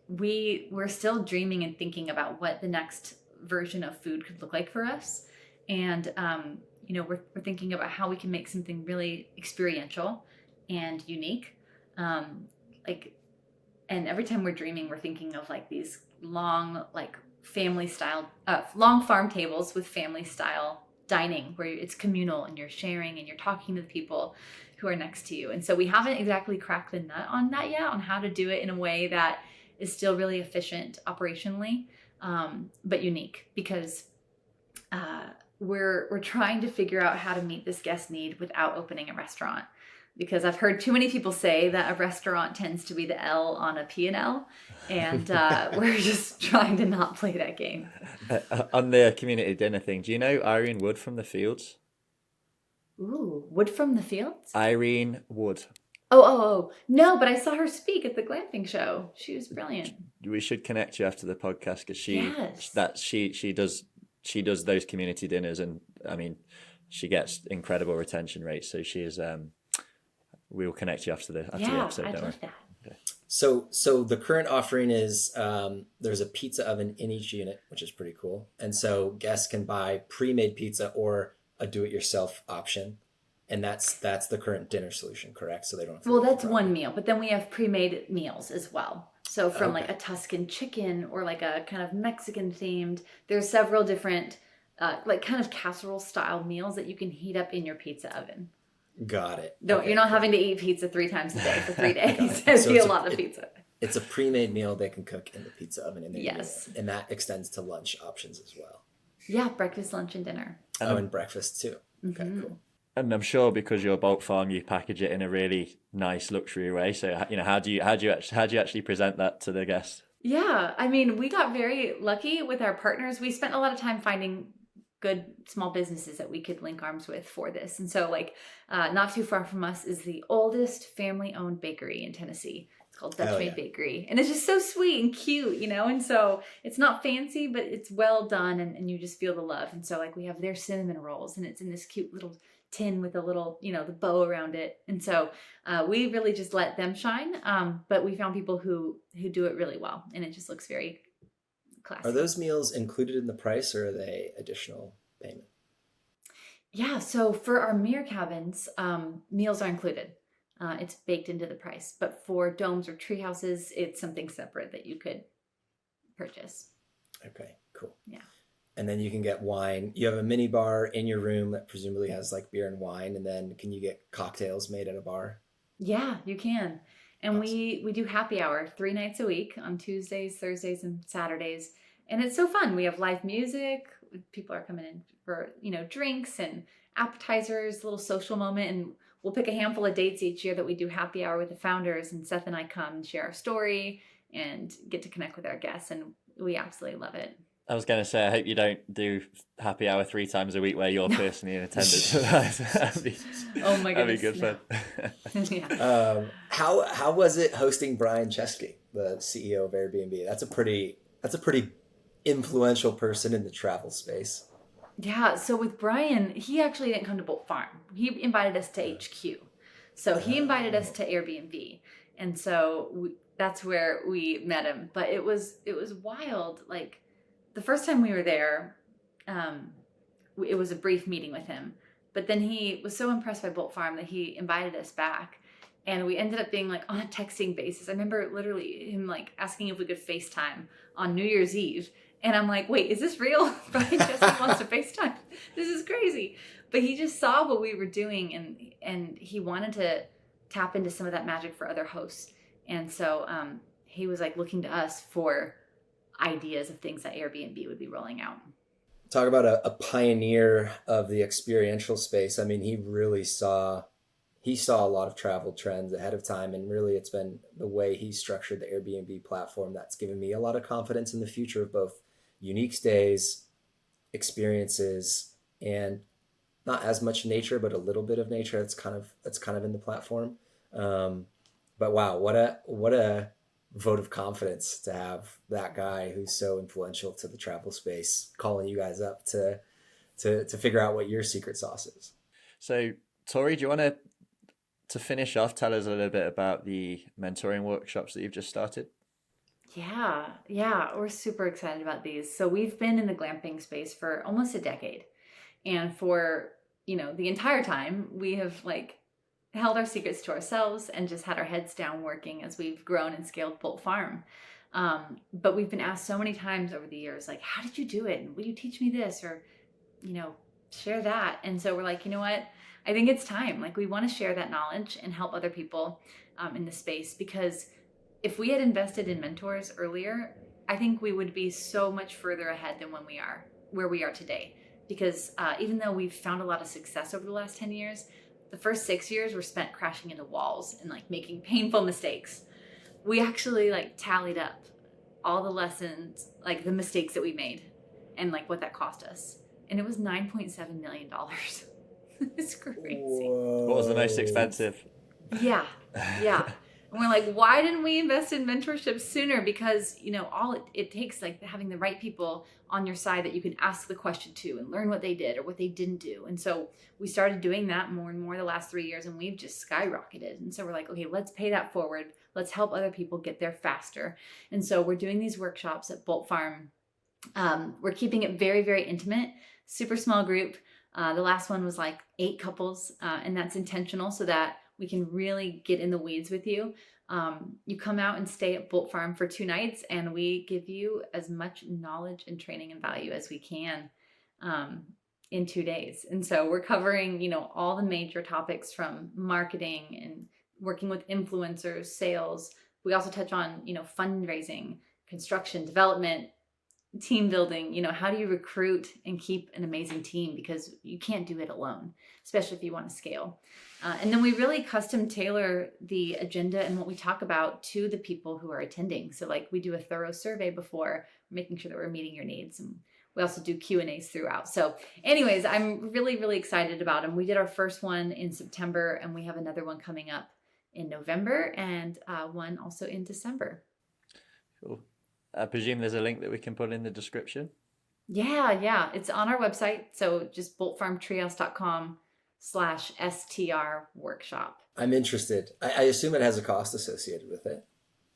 We're still dreaming and thinking about what the next version of food could look like for us. And, we're thinking about how we can make something really experiential and unique. And every time we're dreaming, we're thinking of like these long, like family style, long farm tables with family style dining where it's communal and you're sharing and you're talking to the people who are next to you. And so we haven't exactly cracked the nut on that yet, on how to do it in a way that is still really efficient operationally, but unique, because we're trying to figure out how to meet this guest need without opening a restaurant. Because I've heard too many people say that a restaurant tends to be the L on a P&L, and we're just trying to not play that game. On the community dinner thing, do you know Irene Wood from the Fields? Ooh, Wood from the Fields? Irene Wood. Oh. No, but I saw her speak at the glamping show. She was brilliant. We should connect you after the podcast, because Yes. she does those community dinners, and I mean, she gets incredible retention rates. So she is. We will connect you after the episode. I'd don't love worry. that. So the current offering is there's a pizza oven in each unit, which is pretty cool. And so guests can buy pre-made pizza or a do-it-yourself option. And that's the current dinner solution, correct? So they don't have to. Well, that's one meal, but then we have pre-made meals as well. So from like a Tuscan chicken or like a kind of Mexican themed, there's several different like kind of casserole style meals that you can heat up in your pizza oven. Got it. No, Okay, you're not cool. having to eat pizza 3 times a day for 3 days. it. It'd So be a it's lot of pizza. It's a pre-made meal they can cook in the pizza oven in their Yes. unit. And that extends to lunch options as well. Yeah, breakfast, lunch, and dinner. And breakfast too. Okay, Mm-hmm. cool. And I'm sure because you're a bulk farm, you package it in a really nice luxury way. So how do you actually present that to the guests? Yeah, I mean, we got very lucky with our partners. We spent a lot of time finding good small businesses that we could link arms with for this. And so like not too far from us is the oldest family-owned bakery in Tennessee. It's called Dutch Made Bakery. And it's just so sweet and cute, you know? And so it's not fancy, but it's well done, and you just feel the love. And so like we have their cinnamon rolls, and it's in this cute little tin with a little, you know, the bow around it. And so we really just let them shine. But we found people who do it really well, and it just looks very classy. Are those meals included in the price, or are they additional payment? Yeah, so for our mirror cabins, meals are included. It's baked into the price. But for domes or tree houses, it's something separate that you could purchase. Okay, cool. Yeah. And then you can get wine. You have a mini bar in your room that presumably has like beer and wine. And then can you get cocktails made at a bar? Yeah, you can. And Awesome. we do happy hour 3 nights a week on Tuesdays, Thursdays, and Saturdays. And it's so fun. We have live music. People are coming in for, you know, drinks and appetizers, a little social moment. And we'll pick a handful of dates each year that we do happy hour with the founders. And Seth and I come and share our story and get to connect with our guests. And we absolutely love it. I was going to say, I hope you don't do happy hour 3 times a week where you're personally in attendance. that'd be, Oh my goodness. That'd be good fun. Yeah. How was it hosting Brian Chesky, the CEO of Airbnb? That's a pretty influential person in the travel space. Yeah, so with Brian, he actually didn't come to Bolt Farm. He invited us to HQ. So he invited us to Airbnb. And so that's where we met him. But it was wild. Like the first time we were there, it was a brief meeting with him. But then he was so impressed by Bolt Farm that he invited us back. And we ended up being like on a texting basis. I remember literally him like asking if we could FaceTime on New Year's Eve. And I'm like, wait, is this real? Brian Chesky wants to FaceTime. This is crazy. But he just saw what we were doing, and he wanted to tap into some of that magic for other hosts. And so he was like looking to us for ideas of things that Airbnb would be rolling out. Talk about a pioneer of the experiential space. I mean, he saw a lot of travel trends ahead of time, and really it's been the way he structured the Airbnb platform that's given me a lot of confidence in the future of both unique stays, experiences, and not as much nature, but a little bit of nature that's kind of in the platform. But wow, what a vote of confidence to have that guy who's so influential to the travel space calling you guys up to figure out what your secret sauce is. So Tori, do you want to finish off, tell us a little bit about the mentoring workshops that you've just started? Yeah, we're super excited about these. So we've been in the glamping space for almost a decade. And for, the entire time we have like held our secrets to ourselves and just had our heads down working as we've grown and scaled Bolt Farm. But we've been asked so many times over the years, like, how did you do it? And will you teach me this? Or, share that. And so we're like, you know what? I think it's time. Like, we want to share that knowledge and help other people in the space, because if we had invested in mentors earlier, I think we would be so much further ahead than where we are today. Because even though we've found a lot of success over the last 10 years, the first 6 years were spent crashing into walls and like making painful mistakes. We actually like tallied up all the lessons, like the mistakes that we made and like what that cost us. And it was $9.7 million. It's crazy. Whoa. What was the most expensive? Yeah. And we're like, why didn't we invest in mentorship sooner? Because, you know, all it takes, like having the right people on your side that you can ask the question to and learn what they did or what they didn't do. And so we started doing that more and more the last 3 years, and we've just skyrocketed. And so we're like, okay, let's pay that forward. Let's help other people get there faster. And so we're doing these workshops at Bolt Farm. We're keeping it very, very intimate, super small group. The last one was like 8 couples, and that's intentional so that we can really get in the weeds with you. You come out and stay at Bolt Farm for 2 nights, and we give you as much knowledge and training and value as we can in 2 days. And so we're covering, you know, all the major topics from marketing and working with influencers, sales. We also touch on, you know, fundraising, construction, development, team building. You know, how do you recruit and keep an amazing team, because you can't do it alone, especially if you want to scale. And then we really custom tailor the agenda and what we talk about to the people who are attending. So like, we do a thorough survey before, making sure that we're meeting your needs. And we also do Q&As throughout. So anyways, I'm really, really excited about them. We did our first one in September, and we have another one coming up in November, and one also in December. Cool. I presume there's a link that we can put in the description. Yeah. It's on our website. So just boltfarmtreehouse.com/STR workshop. I'm interested. I assume it has a cost associated with it.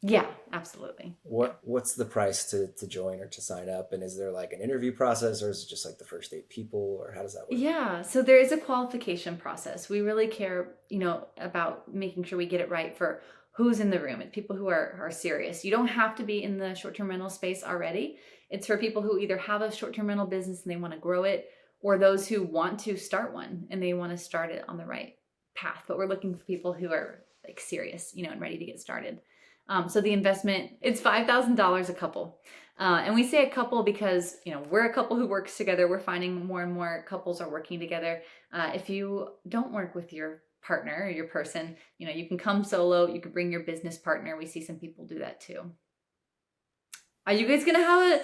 Yeah, absolutely. What's the price to join or to sign up? And is there like an interview process, or is it just like the first 8 people, or how does that work? Yeah, so there is a qualification process. We really care, you know, about making sure we get it right for who's in the room. It's people who are serious. You don't have to be in the short-term rental space already. It's for people who either have a short-term rental business and they want to grow it, or those who want to start one and they want to start it on the right path. But we're looking for people who are like serious, you know, and ready to get started. So the investment, it's $5,000 a couple. And we say a couple because, you know, we're a couple who works together. We're finding more and more couples are working together. If you don't work with your partner or your person, you know, you can come solo. You can bring your business partner. We see some people do that too. Are you guys gonna have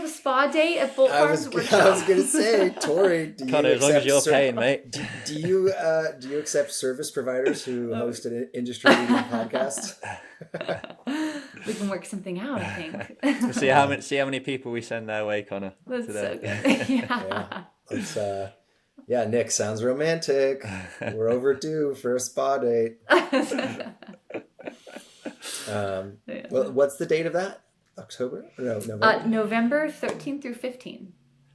a spa date at Bolt Farm's workshop? I was gonna say, Tori, do you Connor, as long as you're paying, mate. Do you accept service providers who host an industry-leading podcast? We can work something out, I think. see how many people we send their way, Connor. That's today. so good. Yeah. Yeah, Nick, sounds romantic. We're overdue for a spa date. Well, what's the date of that? October? No, November. November 13th through 15th.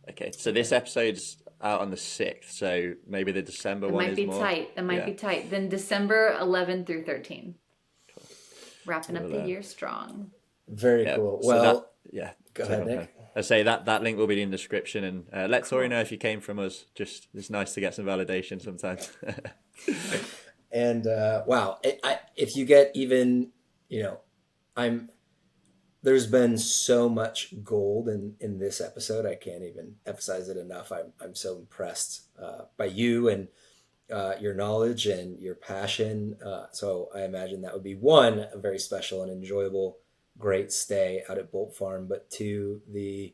Okay, so this episode's out on the 6th, so maybe the December one is more... That might be tight. Then December 11th through 13th. Cool. Wrapping up the year strong. Very cool. Well, go ahead, Nick. I say that link will be in the description, and let Tori know if you came from us. Just, it's nice to get some validation sometimes. And wow, if you get even, you know, there's been so much gold in this episode. I can't even emphasize it enough. I'm so impressed by you and your knowledge and your passion. So I imagine that would be, 1, a very special and enjoyable, great stay out at Bolt Farm, but 2, the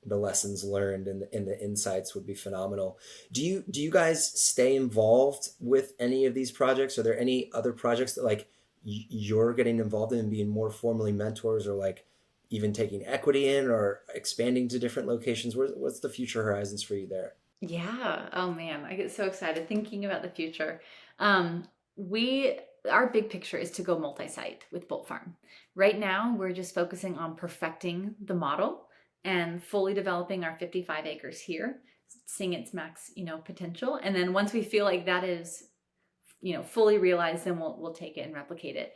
lessons learned and the insights would be phenomenal. Do you guys stay involved with any of these projects? Are there any other projects that like you're getting involved in and being more formally mentors, or like even taking equity in or expanding to different locations? What's the future horizons for you there? Yeah. Oh man, I get so excited thinking about the future. Our big picture is to go multi-site with Bolt Farm. Right now, we're just focusing on perfecting the model and fully developing our 55 acres here, seeing its max, you know, potential. And then once we feel like that is, you know, fully realized, then we'll take it and replicate it.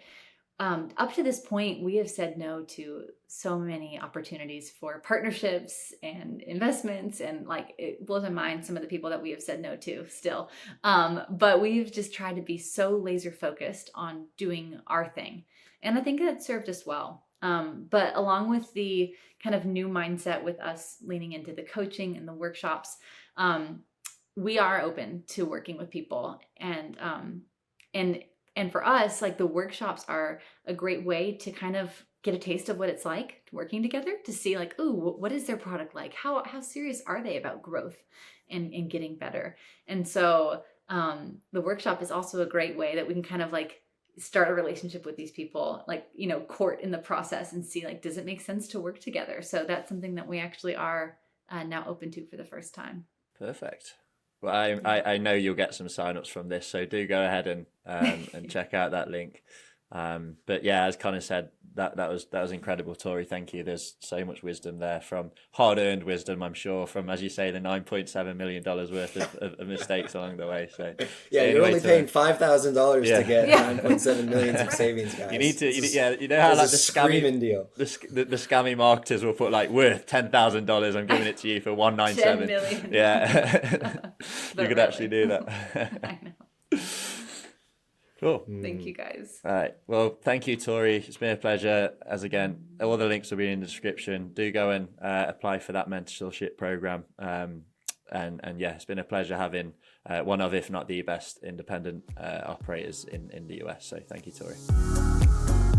up to this point, we have said no to so many opportunities for partnerships and investments. And like, it blows my mind some of the people that we have said no to still. But we've just tried to be so laser focused on doing our thing. And I think that served us well. But along with the kind of new mindset with us leaning into the coaching and the workshops, we are open to working with people. And for us, like, the workshops are a great way to kind of get a taste of what it's like working together, to see like, ooh, what is their product like? How serious are they about growth and getting better? And so the workshop is also a great way that we can kind of like start a relationship with these people, like, you know, court in the process and see like, does it make sense to work together? So that's something that we actually are now open to for the first time. Perfect. Well, I know you'll get some signups from this, so do go ahead and check out that link. But yeah, as Connor said, that was incredible, Tori. Thank you. There's so much wisdom there, from hard-earned wisdom, I'm sure, from, as you say, the $9.7 million worth of mistakes along the way. So yeah, you're only paying $5,000 to get $9.7 million of savings, guys. You need to, you know how like the scammy deal. The scammy marketers will put like worth $10,000. I'm giving it to you for $197. 10 million. Yeah, you could actually do that. I know. Cool. Thank you, guys. All right. Well, thank you, Tori. It's been a pleasure. As again, all the links will be in the description. Do go and apply for that mentorship program. And yeah, it's been a pleasure having one of, if not the best, independent operators in the US. So thank you, Tori.